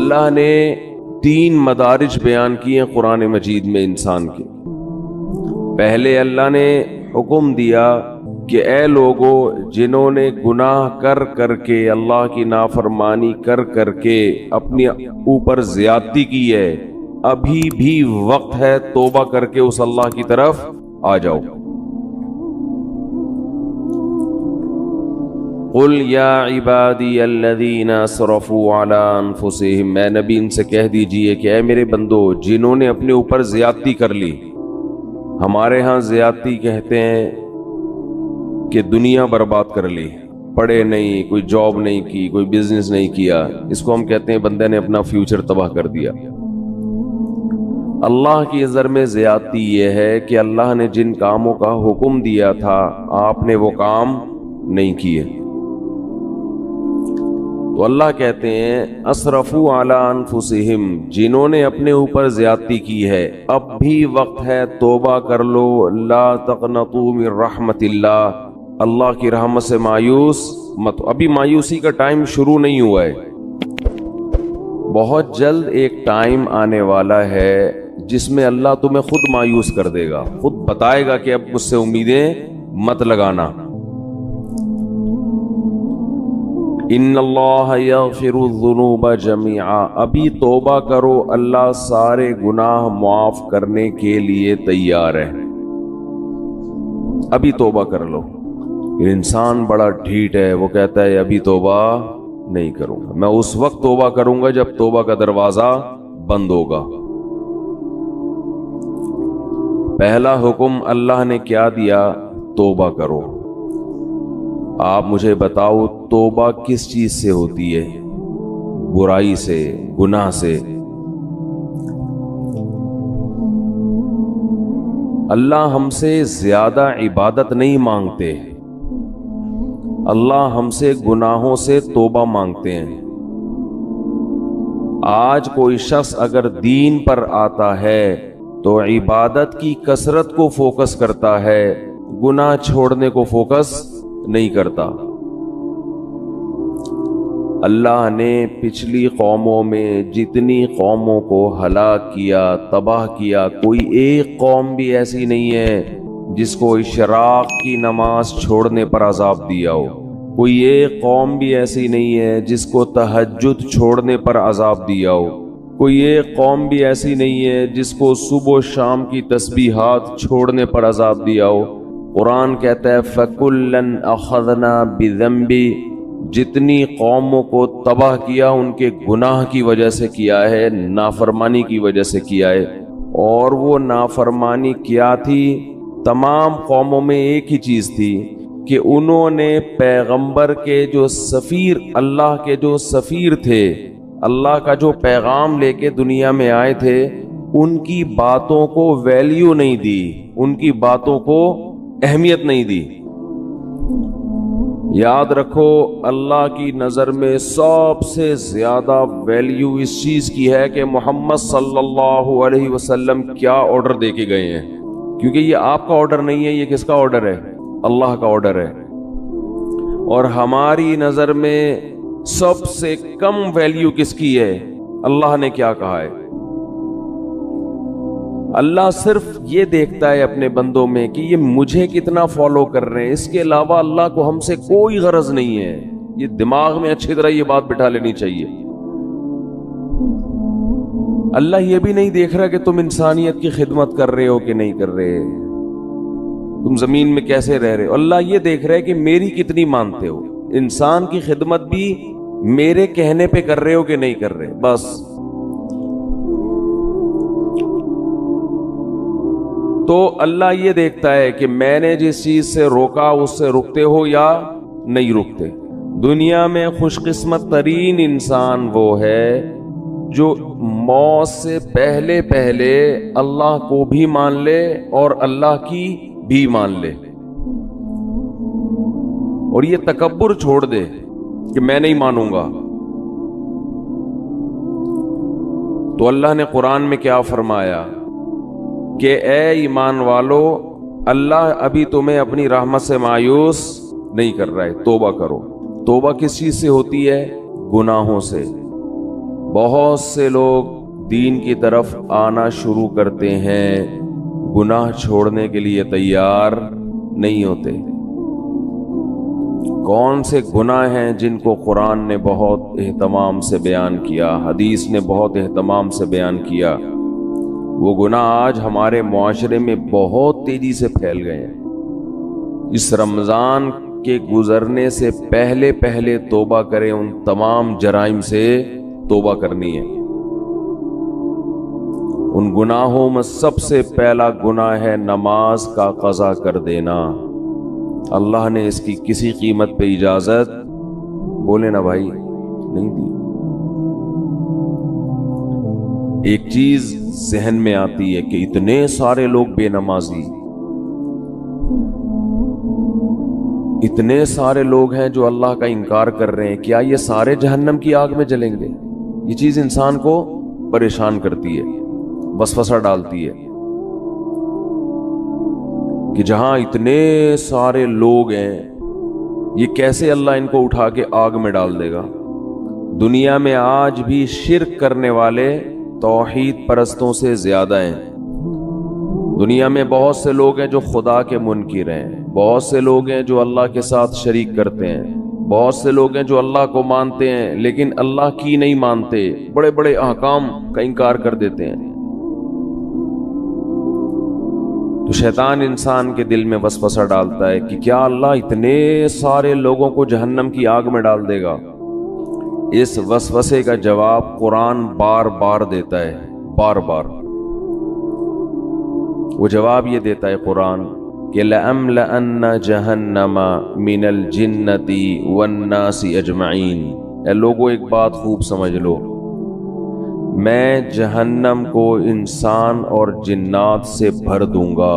اللہ نے 3 مدارج بیان کیے قرآن مجید میں انسان کے۔ پہلے اللہ نے حکم دیا کہ اے لوگو جنہوں نے گناہ کر کر کے، اللہ کی نافرمانی کر کر کے اپنے اوپر زیادتی کی ہے، ابھی بھی وقت ہے توبہ کر کے اس اللہ کی طرف آ جاؤ۔ قل یا عبادی الذین اسرفوا علی انفسہم، اے نبی ان سے کہہ دیجئے کہ اے میرے بندو جنہوں نے اپنے اوپر زیادتی کر لی۔ ہمارے ہاں زیادتی کہتے ہیں کہ دنیا برباد کر لی، پڑھے نہیں، کوئی جاب نہیں کی، کوئی بزنس نہیں کیا، اس کو ہم کہتے ہیں بندے نے اپنا فیوچر تباہ کر دیا۔ اللہ کی نظر میں زیادتی یہ ہے کہ اللہ نے جن کاموں کا حکم دیا تھا آپ نے وہ کام نہیں کیے، تو اللہ کہتے ہیں اسرفوا علی انفسہم، جنہوں نے اپنے اوپر زیادتی کی ہے اب بھی وقت ہے توبہ کر لو۔ لا تقنطوا من رحمت اللہ، اللہ کی رحمت سے مایوس مت، ابھی مایوسی کا ٹائم شروع نہیں ہوا ہے، بہت جلد ایک ٹائم آنے والا ہے جس میں اللہ تمہیں خود مایوس کر دے گا، خود بتائے گا کہ اب مجھ سے امیدیں مت لگانا۔ ان اللہ یغفر الذنوب جميعا، ابھی توبہ کرو، اللہ سارے گناہ معاف کرنے کے لیے تیار ہے، ابھی توبہ کر لو۔ انسان بڑا ڈھیٹ ہے، وہ کہتا ہے ابھی توبہ نہیں کروں گا، میں اس وقت توبہ کروں گا جب توبہ کا دروازہ بند ہوگا۔ پہلا حکم اللہ نے کیا دیا؟ توبہ کرو۔ آپ مجھے بتاؤ توبہ کس چیز سے ہوتی ہے؟ برائی سے، گناہ سے۔ اللہ ہم سے زیادہ عبادت نہیں مانگتے، اللہ ہم سے گناہوں سے توبہ مانگتے ہیں۔ آج کوئی شخص اگر دین پر آتا ہے تو عبادت کی کثرت کو فوکس کرتا ہے، گناہ چھوڑنے کو فوکس نہیں کرتا۔ اللہ نے پچھلی قوموں میں جتنی قوموں کو ہلاک کیا، تباہ کیا، کوئی ایک قوم بھی ایسی نہیں ہے جس کو اشراق کی نماز چھوڑنے پر عذاب دیا ہو، کوئی ایک قوم بھی ایسی نہیں ہے جس کو تہجد چھوڑنے پر عذاب دیا ہو، کوئی ایک قوم بھی ایسی نہیں ہے جس کو صبح و شام کی تسبیحات چھوڑنے پر عذاب دیا ہو۔ قرآن کہتا ہے فَكُلًّا أَخَذْنَا بِذَنبِ، جتنی قوموں کو تباہ کیا ان کے گناہ کی وجہ سے کیا ہے، نافرمانی کی وجہ سے کیا ہے۔ اور وہ نافرمانی کیا تھی؟ تمام قوموں میں ایک ہی چیز تھی کہ انہوں نے پیغمبر کے جو سفیر، اللہ کے جو سفیر تھے، اللہ کا جو پیغام لے کے دنیا میں آئے تھے، ان کی باتوں کو ویلیو نہیں دی، ان کی باتوں کو اہمیت نہیں دی۔ یاد رکھو اللہ کی نظر میں سب سے زیادہ ویلیو اس چیز کی ہے کہ محمد صلی اللہ علیہ وسلم کیا آرڈر دے کے گئے ہیں، کیونکہ یہ آپ کا آرڈر نہیں ہے، یہ کس کا آرڈر ہے؟ اللہ کا آرڈر ہے۔ اور ہماری نظر میں سب سے کم ویلیو کس کی ہے؟ اللہ نے کیا کہا ہے؟ اللہ صرف یہ دیکھتا ہے اپنے بندوں میں کہ یہ مجھے کتنا فالو کر رہے ہیں، اس کے علاوہ اللہ کو ہم سے کوئی غرض نہیں ہے۔ یہ دماغ میں اچھی طرح یہ بات بٹھا لینی چاہیے۔ اللہ یہ بھی نہیں دیکھ رہا کہ تم انسانیت کی خدمت کر رہے ہو کہ نہیں کر رہے، تم زمین میں کیسے رہ رہے ہو۔ اللہ یہ دیکھ رہا ہے کہ میری کتنی مانتے ہو، انسان کی خدمت بھی میرے کہنے پہ کر رہے ہو کہ نہیں کر رہے، بس۔ تو اللہ یہ دیکھتا ہے کہ میں نے جس چیز سے روکا اس سے رکتے ہو یا نہیں رکتے۔ دنیا میں خوش قسمت ترین انسان وہ ہے جو موت سے پہلے پہلے اللہ کو بھی مان لے اور اللہ کی بھی مان لے، اور یہ تکبر چھوڑ دے کہ میں نہیں مانوں گا۔ تو اللہ نے قرآن میں کیا فرمایا کہ اے ایمان والو، اللہ ابھی تمہیں اپنی رحمت سے مایوس نہیں کر رہا ہے، توبہ کرو۔ توبہ کس چیز سے ہوتی ہے؟ گناہوں سے۔ بہت سے لوگ دین کی طرف آنا شروع کرتے ہیں، گناہ چھوڑنے کے لیے تیار نہیں ہوتے۔ کون سے گناہ ہیں جن کو قرآن نے بہت اہتمام سے بیان کیا، حدیث نے بہت اہتمام سے بیان کیا؟ وہ گناہ آج ہمارے معاشرے میں بہت تیزی سے پھیل گئے ہیں۔ اس رمضان کے گزرنے سے پہلے پہلے توبہ کریں، ان تمام جرائم سے توبہ کرنی ہے۔ ان گناہوں میں سب سے پہلا گناہ ہے نماز کا قضا کر دینا۔ اللہ نے اس کی کسی قیمت پہ اجازت، بولے نا بھائی، نہیں دی۔ ایک چیز ذہن میں آتی ہے کہ اتنے سارے لوگ بے نمازی، اتنے سارے لوگ ہیں جو اللہ کا انکار کر رہے ہیں، کیا یہ سارے جہنم کی آگ میں جلیں گے؟ یہ چیز انسان کو پریشان کرتی ہے، وسوسہ ڈالتی ہے کہ جہاں اتنے سارے لوگ ہیں، یہ کیسے اللہ ان کو اٹھا کے آگ میں ڈال دے گا؟ دنیا میں آج بھی شرک کرنے والے توحید پرستوں سے زیادہ ہیں۔ دنیا میں بہت سے لوگ ہیں جو خدا کے منکر ہیں، بہت سے لوگ ہیں جو اللہ کے ساتھ شریک کرتے ہیں، بہت سے لوگ ہیں جو اللہ کو مانتے ہیں لیکن اللہ کی نہیں مانتے، بڑے بڑے احکام کا انکار کر دیتے ہیں۔ تو شیطان انسان کے دل میں وسوسہ ڈالتا ہے کہ کیا اللہ اتنے سارے لوگوں کو جہنم کی آگ میں ڈال دے گا؟ اس وسوسے کا جواب قرآن بار بار دیتا ہے، بار بار وہ جواب یہ دیتا ہے قرآن کہ لَأَمْلَأَنَّ جَهَنَّمَ مِنَ الْجِنَّةِ وَالنَّاسِ أَجْمَعِينَ۔ اے لوگو ایک بات خوب سمجھ لو، میں جہنم کو انسان اور جنات سے بھر دوں گا۔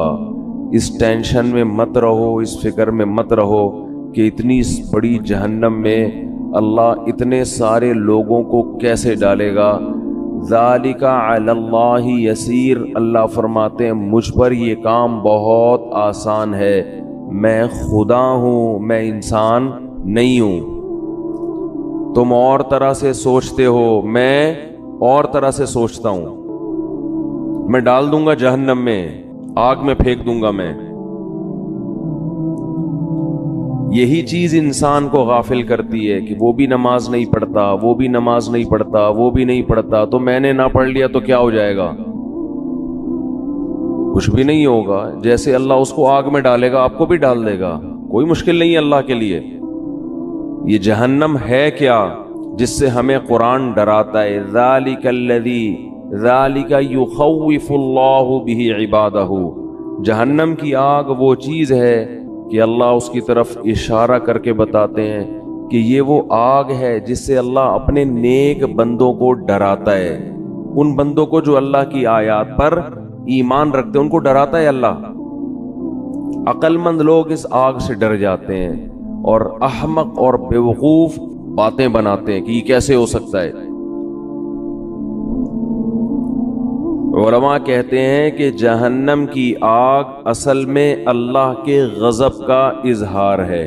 اس ٹینشن میں مت رہو، اس فکر میں مت رہو کہ اتنی بڑی جہنم میں اللہ اتنے سارے لوگوں کو کیسے ڈالے گا۔ ذالک علی اللہ یسیر، اللہ فرماتے ہیں مجھ پر یہ کام بہت آسان ہے، میں خدا ہوں، میں انسان نہیں ہوں۔ تم اور طرح سے سوچتے ہو، میں اور طرح سے سوچتا ہوں، میں ڈال دوں گا جہنم میں، آگ میں پھینک دوں گا میں۔ یہی چیز انسان کو غافل کرتی ہے کہ وہ بھی نماز نہیں پڑھتا، وہ بھی نماز نہیں پڑھتا، وہ بھی نہیں پڑھتا، تو میں نے نہ پڑھ لیا تو کیا ہو جائے گا؟ کچھ بھی نہیں ہوگا، جیسے اللہ اس کو آگ میں ڈالے گا آپ کو بھی ڈال دے گا، کوئی مشکل نہیں ہے اللہ کے لیے۔ یہ جہنم ہے کیا جس سے ہمیں قرآن ڈراتا ہے؟ ذالک الذی، ذالک یخوف اللہ بہ عبادہ۔ جہنم کی آگ وہ چیز ہے کہ اللہ اس کی طرف اشارہ کر کے بتاتے ہیں کہ یہ وہ آگ ہے جس سے اللہ اپنے نیک بندوں کو ڈراتا ہے، ان بندوں کو جو اللہ کی آیات پر ایمان رکھتے ہیں ان کو ڈراتا ہے اللہ۔ عقل مند لوگ اس آگ سے ڈر جاتے ہیں اور احمق اور بیوقوف باتیں بناتے ہیں کہ یہ کیسے ہو سکتا ہے۔ علماء کہتے ہیں کہ جہنم کی آگ اصل میں اللہ کے غضب کا اظہار ہے،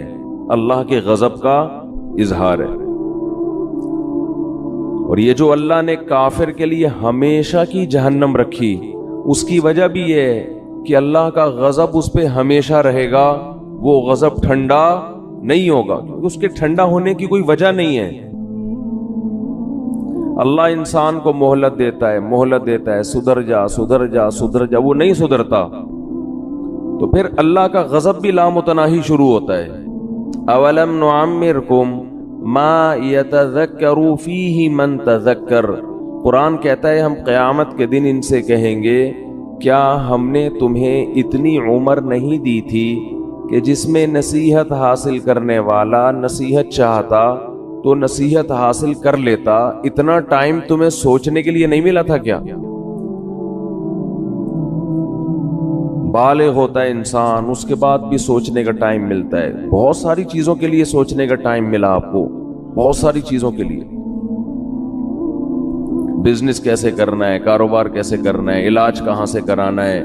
اللہ کے غضب کا اظہار ہے۔ اور یہ جو اللہ نے کافر کے لیے ہمیشہ کی جہنم رکھی، اس کی وجہ بھی یہ ہے کہ اللہ کا غضب اس پہ ہمیشہ رہے گا، وہ غضب ٹھنڈا نہیں ہوگا، کیونکہ اس کے ٹھنڈا ہونے کی کوئی وجہ نہیں ہے۔ اللہ انسان کو مہلت دیتا ہے، مہلت دیتا ہے، سدھر جا سدھر جا سدھر جا، وہ نہیں سدھرتا، تو پھر اللہ کا غضب بھی لامتناہی شروع ہوتا ہے۔ اولم نعمرکم ما یتذکر فیہ من تذکر، قرآن کہتا ہے ہم قیامت کے دن ان سے کہیں گے کیا ہم نے تمہیں اتنی عمر نہیں دی تھی کہ جس میں نصیحت حاصل کرنے والا نصیحت چاہتا تو نصیحت حاصل کر لیتا، اتنا ٹائم تمہیں سوچنے کے لیے نہیں ملا تھا کیا؟ بالغ ہوتا ہے انسان، اس کے بعد بھی سوچنے کا ٹائم ملتا ہے، بہت ساری چیزوں کے لیے سوچنے کا ٹائم ملا آپ کو، بہت ساری چیزوں کے لیے، بزنس کیسے کرنا ہے، کاروبار کیسے کرنا ہے، علاج کہاں سے کرانا ہے،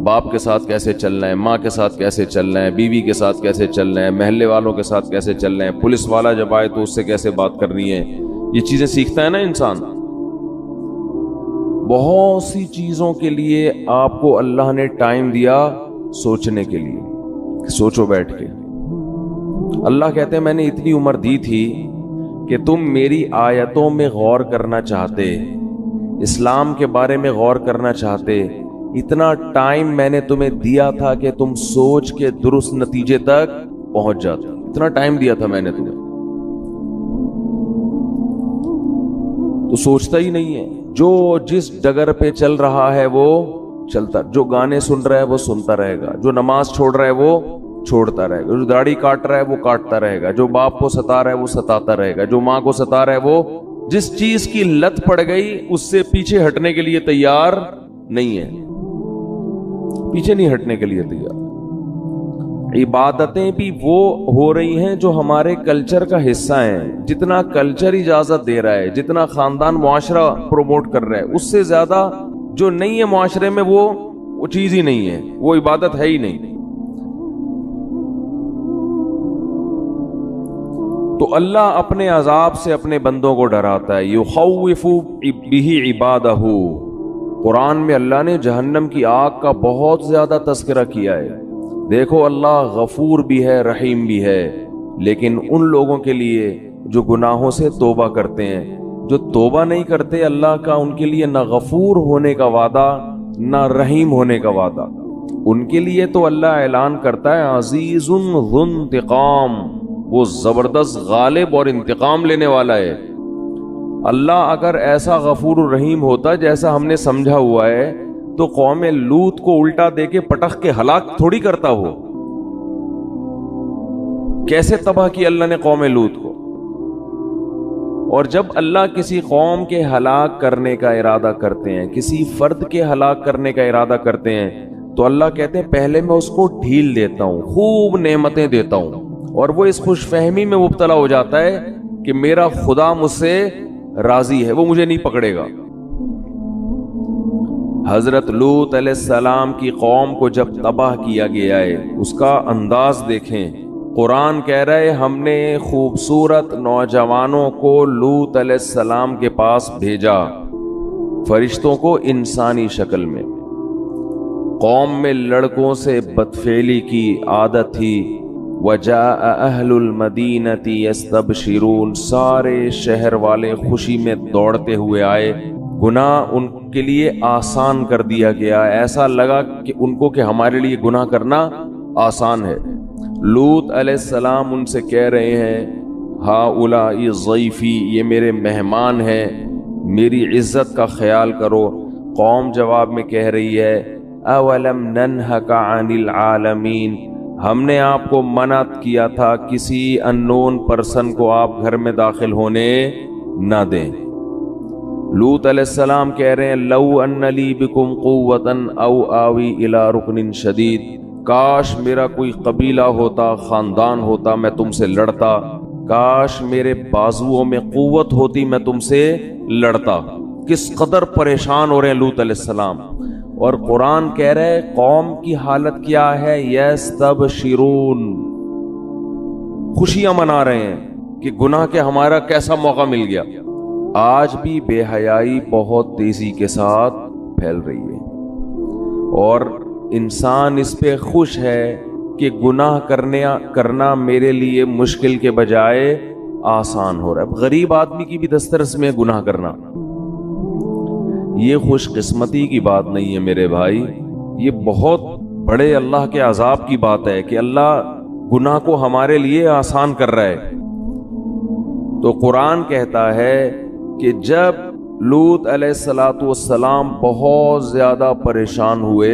باپ کے ساتھ کیسے چلنا ہے، ماں کے ساتھ کیسے چلنا ہے، بیوی کے ساتھ کیسے چلنا ہے، محلے والوں کے ساتھ کیسے چلنا ہے، پولیس والا جب آئے تو اس سے کیسے بات کرنی ہے، یہ چیزیں سیکھتا ہے نا انسان. بہت سی چیزوں کے لیے آپ کو اللہ نے ٹائم دیا سوچنے کے لیے. سوچو بیٹھ کے. اللہ کہتے ہیں میں نے اتنی عمر دی تھی کہ تم میری آیتوں میں غور کرنا چاہتے, اسلام کے بارے میں غور کرنا چاہتے. اتنا ٹائم میں نے تمہیں دیا تھا کہ تم سوچ کے درست نتیجے تک پہنچ جاتے. اتنا ٹائم دیا تھا میں نے تمہیں, تو سوچتا ہی نہیں ہے. جو جس ڈگر پہ چل رہا ہے وہ چلتا, جو گانے سن رہا ہے وہ سنتا رہے گا, جو نماز چھوڑ رہا ہے وہ چھوڑتا رہے گا, جو داڑھی کاٹ رہا ہے وہ کاٹتا رہے گا, جو باپ کو ستا رہا ہے وہ ستاتا رہے گا, جو ماں کو ستا رہا ہے وہ جس چیز کی لت پڑ گئی اس سے پیچھے ہٹنے کے لیے تیار نہیں ہے, پیچھے نہیں ہٹنے کے لیے تیار. عبادتیں بھی وہ ہو رہی ہیں جو ہمارے کلچر کا حصہ ہیں. جتنا کلچر اجازت دے رہا ہے, جتنا خاندان معاشرہ پروموٹ کر رہا ہے, اس سے زیادہ جو نہیں ہے معاشرے میں وہ چیز ہی نہیں ہے, وہ عبادت ہے ہی نہیں. تو اللہ اپنے عذاب سے اپنے بندوں کو ڈراتا ہے. یخوف بہ عبادہ. قرآن میں اللہ نے جہنم کی آگ کا بہت زیادہ تذکرہ کیا ہے. دیکھو اللہ غفور بھی ہے رحیم بھی ہے, لیکن ان لوگوں کے لیے جو گناہوں سے توبہ کرتے ہیں, جو توبہ نہیں کرتے اللہ کا ان کے لیے نہ غفور ہونے کا وعدہ نہ رحیم ہونے کا وعدہ. ان کے لیے تو اللہ اعلان کرتا ہے عزیز ذو انتقام, وہ زبردست غالب اور انتقام لینے والا ہے. اللہ اگر ایسا غفور الرحیم ہوتا جیسا ہم نے سمجھا ہوا ہے تو قوم لوط کو الٹا دے کے پٹخ کے ہلاک تھوڑی کرتا ہو. کیسے تباہ کی اللہ نے قوم لوط کو. اور جب اللہ کسی قوم کے ہلاک کرنے کا ارادہ کرتے ہیں, کسی فرد کے ہلاک کرنے کا ارادہ کرتے ہیں, تو اللہ کہتے ہیں پہلے میں اس کو ڈھیل دیتا ہوں, خوب نعمتیں دیتا ہوں, اور وہ اس خوش فہمی میں مبتلا ہو جاتا ہے کہ میرا خدا مجھ سے راضی ہے, وہ مجھے نہیں پکڑے گا. حضرت لوط علیہ السلام کی قوم کو جب تباہ کیا گیا ہے اس کا انداز دیکھیں. قرآن کہہ رہے ہم نے خوبصورت نوجوانوں کو لوط علیہ السلام کے پاس بھیجا, فرشتوں کو انسانی شکل میں. قوم میں لڑکوں سے بدفعلی کی عادت تھی. وجاء اہل المدینۃ یستبشرون, سارے شہر والے خوشی میں دوڑتے ہوئے آئے. گناہ ان کے لیے آسان کر دیا گیا, ایسا لگا کہ ان کو کہ ہمارے لیے گناہ کرنا آسان ہے. لوط علیہ السلام ان سے کہہ رہے ہیں ہؤلاء ضیفی, یہ میرے مہمان ہیں, میری عزت کا خیال کرو. قوم جواب میں کہہ رہی ہے اولم ننہک عن العالمین, ہم نے آپ کو منع کیا تھا کسی اننون پرسن کو آپ گھر میں داخل ہونے نہ دیں. لوط علیہ السلام کہہ رہے ہیں لو ان لی بکم قوتا او آوی الی رکن شدید, کاش میرا کوئی قبیلہ ہوتا, خاندان ہوتا, میں تم سے لڑتا. کاش میرے بازوؤں میں قوت ہوتی, میں تم سے لڑتا. کس قدر پریشان ہو رہے ہیں لوط علیہ السلام. اور قرآن کہہ رہے قوم کی حالت کیا ہے, یستبشرون, خوشیاں منا رہے ہیں کہ گناہ کے ہمارا کیسا موقع مل گیا. آج بھی بے حیائی بہت تیزی کے ساتھ پھیل رہی ہے, اور انسان اس پہ خوش ہے کہ گناہ کرنا میرے لیے مشکل کے بجائے آسان ہو رہا ہے. غریب آدمی کی بھی دسترس میں گناہ کرنا, یہ خوش قسمتی کی بات نہیں ہے میرے بھائی, یہ بہت بڑے اللہ کے عذاب کی بات ہے کہ اللہ گناہ کو ہمارے لیے آسان کر رہا ہے. تو قرآن کہتا ہے کہ جب لوط علیہ السلام بہت زیادہ پریشان ہوئے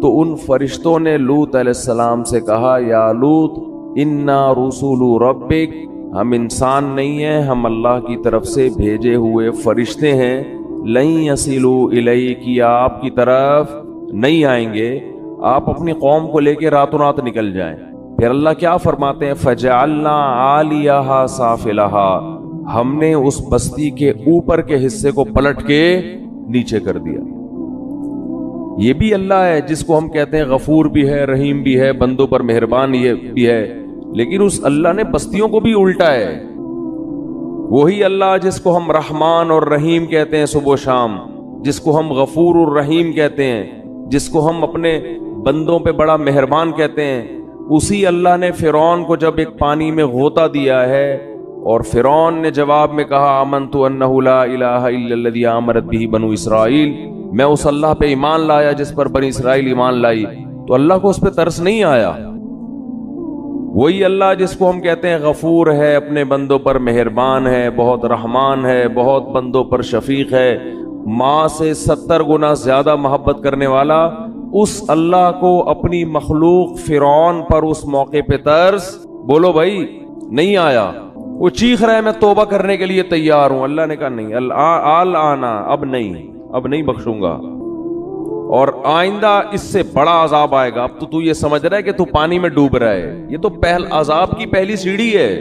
تو ان فرشتوں نے لوط علیہ السلام سے کہا یا لوط انا رسول ربک, ہم انسان نہیں ہیں, ہم اللہ کی طرف سے بھیجے ہوئے فرشتے ہیں. لن یصلوا الیک, آپ کی طرف نہیں آئیں گے, آپ اپنی قوم کو لے کے راتوں رات نکل جائیں. پھر اللہ کیا فرماتے ہیں فجعلنا عالیہا سافلہا, ہم نے اس بستی کے اوپر کے حصے کو پلٹ کے نیچے کر دیا. یہ بھی اللہ ہے جس کو ہم کہتے ہیں غفور بھی ہے رحیم بھی ہے, بندوں پر مہربان بھی ہے, لیکن اس اللہ نے بستیوں کو بھی الٹا ہے. وہی اللہ جس کو ہم رحمان اور رحیم کہتے ہیں صبح و شام، جس کو ہم غفور الرحیم کہتے ہیں، جس کو ہم اپنے بندوں پہ بڑا مہربان کہتے ہیں، اسی اللہ نے فرعون کو جب ایک پانی میں غوطہ دیا ہے اور فرعون نے جواب میں کہا آمنت انہ لا الہ الا الذی آمنت بہ بنو اسرائیل، میں اس اللہ پہ ایمان لایا جس پر بنی اسرائیل ایمان لائی، تو اللہ کو اس پہ ترس نہیں آیا؟ وہی اللہ جس کو ہم کہتے ہیں غفور ہے، اپنے بندوں پر مہربان ہے، بہت رحمان ہے، بہت بندوں پر شفیق ہے، ماں سے 70 گنا زیادہ محبت کرنے والا، اس اللہ کو اپنی مخلوق فرعون پر اس موقع پہ ترس بولو بھائی نہیں آیا؟ وہ چیخ رہا ہے میں توبہ کرنے کے لیے تیار ہوں، اللہ نے کہا نہیں، آنا اب نہیں بخشوں گا، اور آئندہ اس سے بڑا عذاب آئے گا۔ اب تو یہ سمجھ رہا ہے کہ تو پانی میں ڈوب رہا ہے، یہ تو عذاب کی پہلی سیڑھی ہے۔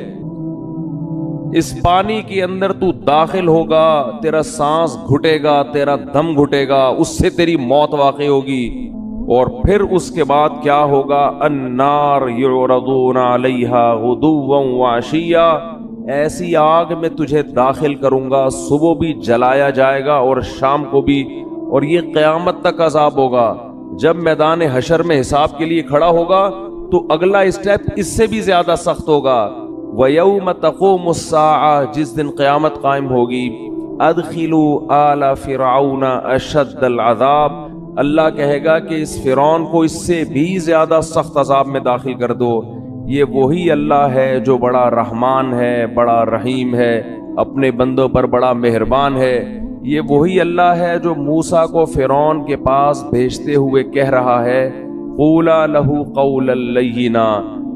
اس پانی کے اندر تو داخل ہوگا، تیرا سانس گھٹے گا، تیرا دم گھٹے گا، اس سے تیری موت واقع ہوگی، اور پھر اس کے بعد کیا ہوگا؟ النار یعرضون علیہا غدوا وعشیا، ایسی آگ میں تجھے داخل کروں گا، صبح بھی جلایا جائے گا اور شام کو بھی، اور یہ قیامت تک عذاب ہوگا۔ جب میدان حشر میں حساب کے لیے کھڑا ہوگا تو اگلا اسٹیپ اس سے بھی زیادہ سخت ہوگا۔ وَيَوْمَ تَقُومُ السَّاعَةُ، جس دن قیامت قائم ہوگی، أَدْخِلُوا آلَ فِرْعَوْنَ أَشَدَّ الْعَذَابِ، اللہ کہے گا کہ اس فرعون کو اس سے بھی زیادہ سخت عذاب میں داخل کر دو۔ یہ وہی اللہ ہے جو بڑا رحمان ہے، بڑا رحیم ہے، اپنے بندوں پر بڑا مہربان ہے۔ یہ وہی اللہ ہے جو موسیٰ کو فرعون کے پاس بھیجتے ہوئے کہہ رہا ہے قولا لہ قولا لینا،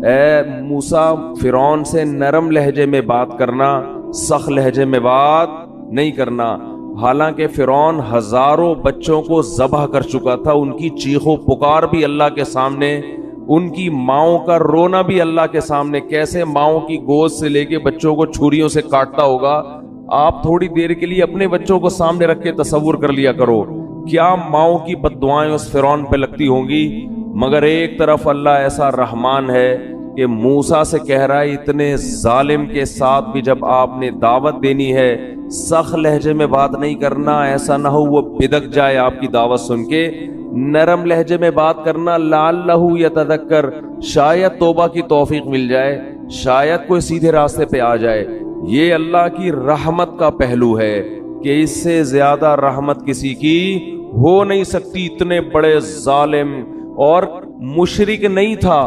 اے موسیٰ فرعون سے نرم لہجے میں بات کرنا، سخت لہجے میں بات نہیں کرنا۔ حالانکہ فرعون ہزاروں بچوں کو ذبح کر چکا تھا، ان کی چیخ و پکار بھی اللہ کے سامنے، ان کی ماؤں کا رونا بھی اللہ کے سامنے، کیسے ماؤں کی گود سے لے کے بچوں کو چھریوں سے کاٹتا ہوگا۔ آپ تھوڑی دیر کے لیے اپنے بچوں کو سامنے رکھ کے تصور کر لیا کرو، کیا ماؤں کی بددعائیں اس فرعون پہ لگتی ہوں گی۔ مگر ایک طرف اللہ ایسا رحمان ہے کہ موسیٰ سے کہہ رہا ہے اتنے ظالم کے ساتھ بھی جب آپ نے دعوت دینی ہے سخت لہجے میں بات نہیں کرنا، ایسا نہ ہو وہ بدک جائے آپ کی دعوت سن کے، نرم لہجے میں بات کرنا، لعلہ یتذکر، شاید توبہ کی توفیق مل جائے، شاید کوئی سیدھے راستے پہ آ جائے۔ یہ اللہ کی رحمت کا پہلو ہے کہ اس سے زیادہ رحمت کسی کی ہو نہیں سکتی۔ اتنے بڑے ظالم، اور مشرک نہیں تھا،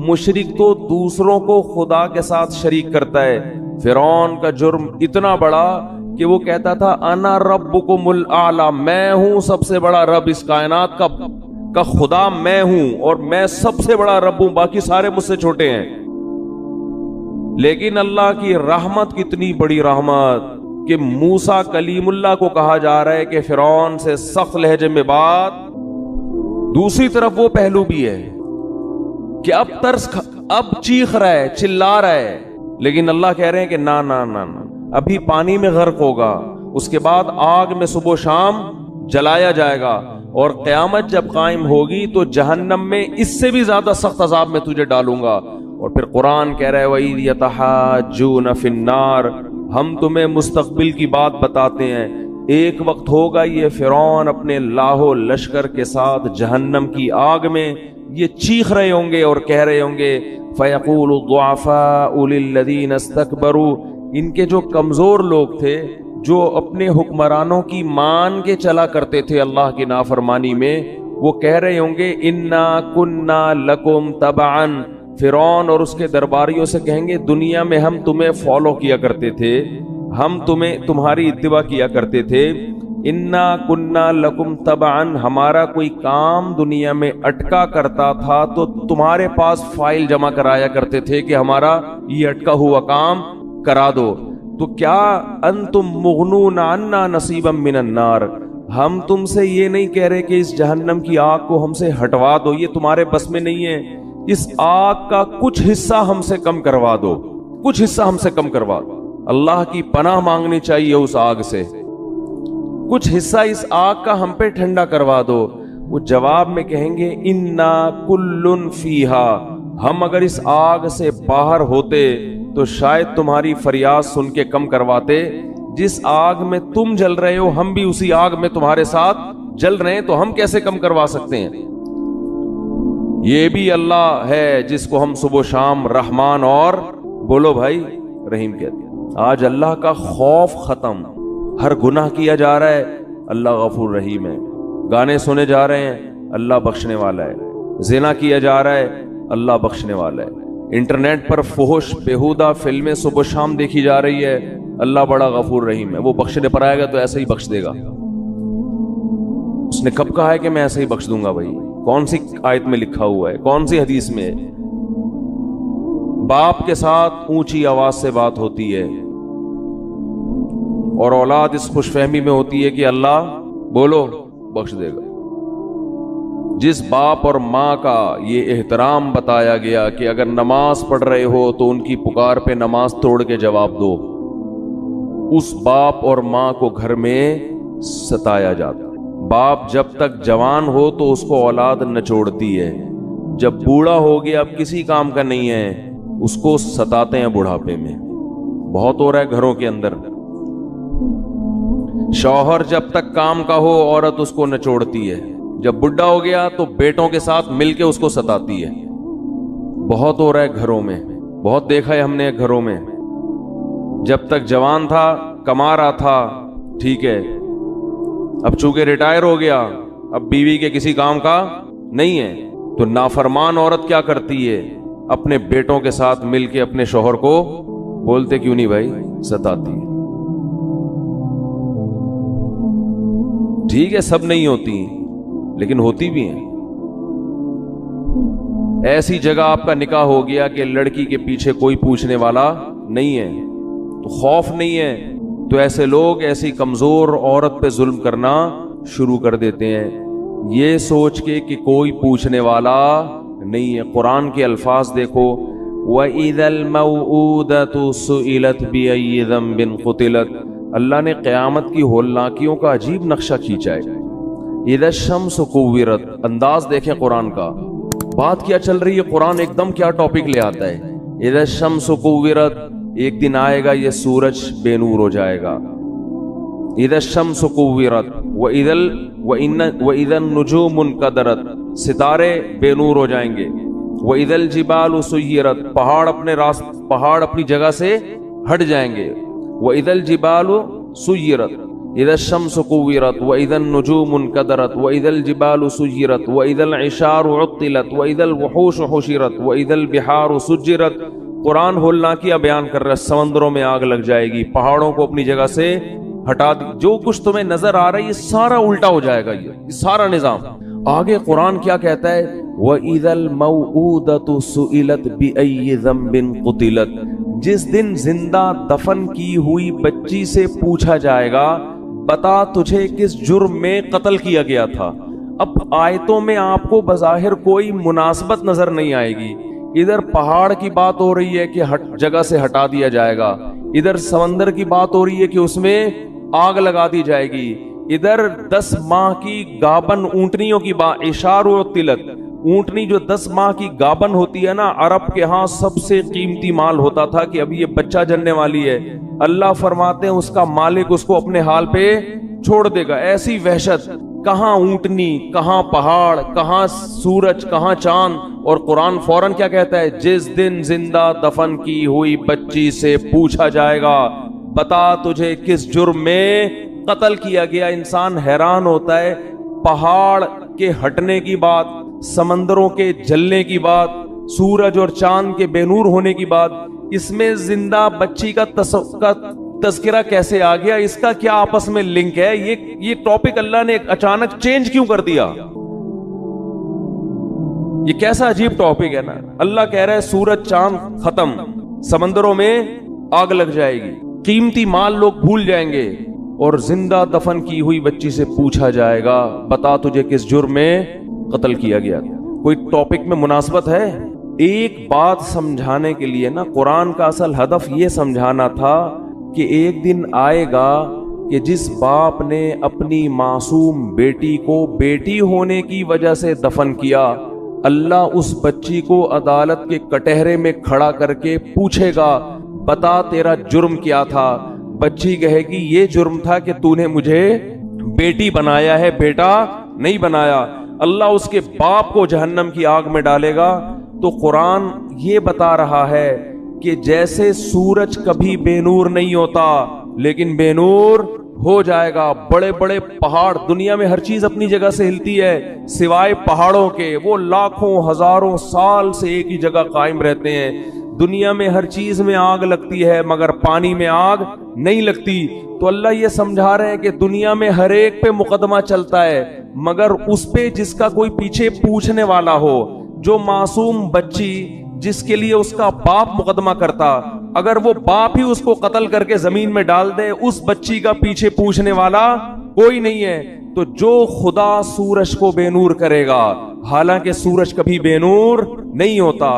مشرک تو دوسروں کو خدا کے ساتھ شریک کرتا ہے۔ فرعون کا جرم اتنا بڑا کہ وہ کہتا تھا انا ربکم الاعلی، میں ہوں سب سے بڑا رب، اس کائنات کا خدا میں ہوں، اور میں سب سے بڑا رب ہوں، باقی سارے مجھ سے چھوٹے ہیں۔ لیکن اللہ کی رحمت کتنی بڑی رحمت کہ موسیٰ کلیم اللہ کو کہا جا رہا ہے کہ فرعون سے سخت لہجے میں بات۔ دوسری طرف وہ پہلو بھی ہے کہ اب چیخ رہا ہے، چلا رہا ہے، لیکن اللہ کہہ رہے ہیں کہ نا نا نا نا، ابھی پانی میں غرق ہوگا، اس کے بعد آگ میں صبح و شام جلایا جائے گا، اور قیامت جب قائم ہوگی تو جہنم میں اس سے بھی زیادہ سخت عذاب میں تجھے ڈالوں گا۔ اور پھر قرآن کہہ رہا ہے وَإِذْ يَتَحَاجُّونَ فِي النَّارِ، ہم تمہیں مستقبل کی بات بتاتے ہیں، ایک وقت ہوگا یہ فرعون اپنے لاہو لشکر کے ساتھ جہنم کی آگ میں یہ چیخ رہے ہوں گے اور کہہ رہے ہوں گے فَيَقُولُ الضُّعَفَاءُ لِلَّذِينَ اسْتَكْبَرُوا، ان کے جو کمزور لوگ تھے، جو اپنے حکمرانوں کی مان کے چلا کرتے تھے اللہ کی نافرمانی میں، وہ کہہ رہے ہوں گے اِنَّا كُنَّا لَكُمْ تَبَعًا، فرعون اور اس کے درباریوں سے کہیں گے دنیا میں ہم تمہیں فالو کیا کرتے تھے، ہم تمہاری اتباع کیا کرتے تھے، انا کننا لکم تبعا، ہمارا کوئی کام دنیا میں اٹکا کرتا تھا تو تمہارے پاس فائل جمع کرایا کرتے تھے کہ ہمارا یہ اٹکا ہوا کام کرا دو، تو کیا انتم مغنون عنا نصیبا من النار، ہم تم سے یہ نہیں کہہ رہے کہ اس جہنم کی آگ کو ہم سے ہٹوا دو، یہ تمہارے بس میں نہیں ہے، اس آگ کا کچھ حصہ ہم سے کم کروا دو، کچھ حصہ ہم سے کم کروا دو۔ اللہ کی پناہ مانگنی چاہیے اس آگ سے، کچھ حصہ اس آگ کا ہم پہ ٹھنڈا کروا دو۔ وہ جواب میں کہیں گے انا کل فیہا، ہم اگر اس آگ سے باہر ہوتے تو شاید تمہاری فریاد سن کے کم کرواتے. جس آگ میں تم جل رہے ہو ہم بھی اسی آگ میں تمہارے ساتھ جل رہے ہیں, تو ہم کیسے کم کروا سکتے ہیں؟ یہ بھی اللہ ہے جس کو ہم صبح و شام رحمان اور بولو بھائی رحیم کہتے ہیں. آج اللہ کا خوف ختم. ہر گناہ کیا جا رہا ہے, اللہ غفور رحیم ہے. گانے سنے جا رہے ہیں, اللہ بخشنے والا ہے. زنا کیا جا رہا ہے, اللہ بخشنے والا ہے. انٹرنیٹ پر فحش بیہودہ فلمیں صبح و شام دیکھی جا رہی ہے, اللہ بڑا غفور رحیم ہے. وہ بخشنے پر آئے گا تو ایسے ہی بخش دے گا. اس نے کب کہا ہے کہ میں ایسے ہی بخش دوں گا بھائی؟ کون سی آیت میں لکھا ہوا ہے؟ کون سی حدیث میں؟ باپ کے ساتھ اونچی آواز سے بات ہوتی ہے اور اولاد اس خوش فہمی میں ہوتی ہے کہ اللہ بولو بخش دے گا. جس باپ اور ماں کا یہ احترام بتایا گیا کہ اگر نماز پڑھ رہے ہو تو ان کی پکار پہ نماز توڑ کے جواب دو, اس باپ اور ماں کو گھر میں ستایا جاتا ہے. باپ جب تک جوان ہو تو اس کو اولاد نچوڑتی ہے, جب بوڑھا ہو گیا اب کسی کام کا نہیں ہے اس کو ستاتے ہیں بڑھاپے میں. بہت ہو رہا ہے گھروں کے اندر. شوہر جب تک کام کا ہو عورت اس کو نچوڑتی ہے, جب بڈھا ہو گیا تو بیٹوں کے ساتھ مل کے اس کو ستاتی ہے. بہت ہو رہا ہے گھروں میں, بہت دیکھا ہے ہم نے گھروں میں. جب تک جوان تھا کما رہا تھا ٹھیک ہے, اب چونکہ ریٹائر ہو گیا اب بیوی کے کسی کام کا نہیں ہے, تو نافرمان عورت کیا کرتی ہے؟ اپنے بیٹوں کے ساتھ مل کے اپنے شوہر کو بولتے کیوں نہیں بھائی ستاتی ہے. ٹھیک ہے سب نہیں ہوتی لیکن ہوتی بھی ہیں. ایسی جگہ آپ کا نکاح ہو گیا کہ لڑکی کے پیچھے کوئی پوچھنے والا نہیں ہے, تو خوف نہیں ہے, تو ایسے لوگ ایسی کمزور عورت پہ ظلم کرنا شروع کر دیتے ہیں یہ سوچ کے کہ کوئی پوچھنے والا نہیں ہے. قرآن کے الفاظ دیکھو, وَإِذَا الْمَوْءُودَةُ سُئِلَتْ بِأَيِّ ذَنبٍ قُتِلَتْ. اللہ نے قیامت کی ہولناکیوں کا عجیب نقشہ کھینچا ہے. اِذَا الشَّمْسُ كُوِّرَتْ. انداز دیکھیں قرآن کا, بات کیا چل رہی ہے, قرآن ایک دم کیا ٹاپک لے آتا ہے. اِذَا الشَّمْسُ كُوِّرَتْ, ایک دن آئے گا یہ سورج بے نور ہو جائے گا. اِذَا الشَّمْسُ كُوِّرَتْ وَإِذَا النُّجُومُ انْكَدَرَتْ. ستارے بے نور ہو جائیں گے. وَإِذَا الْجِبَالُ سُيِّرَتْ. پہاڑ اپنی جگہ سے ہٹ جائیں گے. وَإِذَا الْجِبَالُ سُيِّرَتْ. اِذَا الشَّمْسُ كُوِّرَتْ وَإِذَا النُّجُومُ انْكَدَرَتْ وَإِذَا الْجِبَالُ سُيِّرَتْ وَإِذَا الْعِشَارُ عُطِّلَتْ وَإِذَا الْوُحُوشُ حُشِرَتْ وَإِذَا الْبِحَارُ سُجِّرَتْ. قرآن ہولناکیاں بیان کر رہا ہے, سمندروں میں آگ لگ جائے گی, پہاڑوں کو اپنی جگہ سے ہٹا دی. جو کچھ تمہیں نظر آ رہا ہے یہ سارا الٹا ہو جائے گا, یہ سارا نظام. آگے قرآن کیا کہتا ہے, وَإِذَا الْمَوْءُودَةُ سُئِلَتْ بِأَيِّ ذَنبٍ قُتِلَتْ. جس دن زندہ دفن کی ہوئی بچی سے پوچھا جائے گا بتا تجھے کس جرم میں قتل کیا گیا تھا. اب آیتوں میں آپ کو بظاہر کوئی مناسبت نظر نہیں آئے گی. ادھر پہاڑ کی بات ہو رہی ہے کہ جگہ سے ہٹا دیا جائے گا, ادھر سمندر کی بات ہو رہی ہے کہ اس میں آگ لگا دی جائے گی, ادھر 10 ماہ کی گابن اونٹنیوں کی بات. اشار و تلت, اونٹنی جو 10 ماہ کی گابن ہوتی ہے نا, عرب کے ہاں سب سے قیمتی مال ہوتا تھا کہ ابھی یہ بچہ جننے والی ہے. اللہ فرماتے ہیں اس کا مالک اس کو اپنے حال پہ چھوڑ دے گا. ایسی وحشت, کہاں اونٹنی, کہاں پہاڑ, کہاں سورج, کہاں چاند. اور قرآن فوراً کیا کہتا ہے, جس دن زندہ دفن کی ہوئی بچی سے پوچھا جائے گا بتا تجھے کس جرم میں قتل کیا گیا. انسان حیران ہوتا ہے, پہاڑ کے ہٹنے کی بات, سمندروں کے جلنے کی بات, سورج اور چاند کے بے نور ہونے کی بات, اس میں زندہ بچی کا تذکرہ کیسے آ گیا؟ اس کا کیا آپس میں لنک ہے؟ یہ ٹاپک اللہ نے اچانک چینج کیوں کر دیا؟ یہ کیسا عجیب ٹاپک ہے نا. اللہ کہہ رہا ہے سورج چاند ختم, سمندروں میں آگ لگ جائے گی, قیمتی مال لوگ بھول جائیں گے, اور زندہ دفن کی ہوئی بچی سے پوچھا جائے گا بتا تجھے کس جرم میں قتل کیا گیا. کوئی ٹاپک میں مناسبت ہے؟ ایک بات سمجھانے کے لیے نا, قرآن کا اصل ہدف یہ سمجھانا تھا کہ ایک دن آئے گا کہ جس باپ نے اپنی معصوم بیٹی کو بیٹی ہونے کی وجہ سے دفن کیا, اللہ اس بچی کو عدالت کے کٹہرے میں کھڑا کر کے پوچھے گا بتا تیرا جرم کیا تھا؟ بچی کہے گی یہ جرم تھا کہ تو نے مجھے بیٹی بنایا ہے، بیٹا نہیں بنایا۔ اللہ اس کے باپ کو جہنم کی آگ میں ڈالے گا۔ تو قرآن یہ بتا رہا ہے کہ جیسے سورج کبھی بے نور نہیں ہوتا لیکن بے نور ہو جائے گا۔ بڑے بڑے پہاڑ، دنیا میں ہر چیز اپنی جگہ سے ہلتی ہے سوائے پہاڑوں کے، وہ لاکھوں ہزاروں سال سے ایک ہی جگہ قائم رہتے ہیں۔ دنیا میں ہر چیز میں آگ لگتی ہے مگر پانی میں آگ نہیں لگتی۔ تو اللہ یہ سمجھا رہے ہیں کہ دنیا میں ہر ایک پہ مقدمہ چلتا ہے مگر اس پہ جس کا کوئی پیچھے پوچھنے والا ہو، جو معصوم بچی جس کے لیے اس کا باپ مقدمہ کرتا، اگر وہ باپ ہی اس کو قتل کر کے زمین میں ڈال دے، اس بچی کا پیچھے پوچھنے والا کوئی نہیں ہے۔ تو جو خدا سورج کو بے نور کرے گا، حالانکہ سورج کبھی بے نور نہیں ہوتا،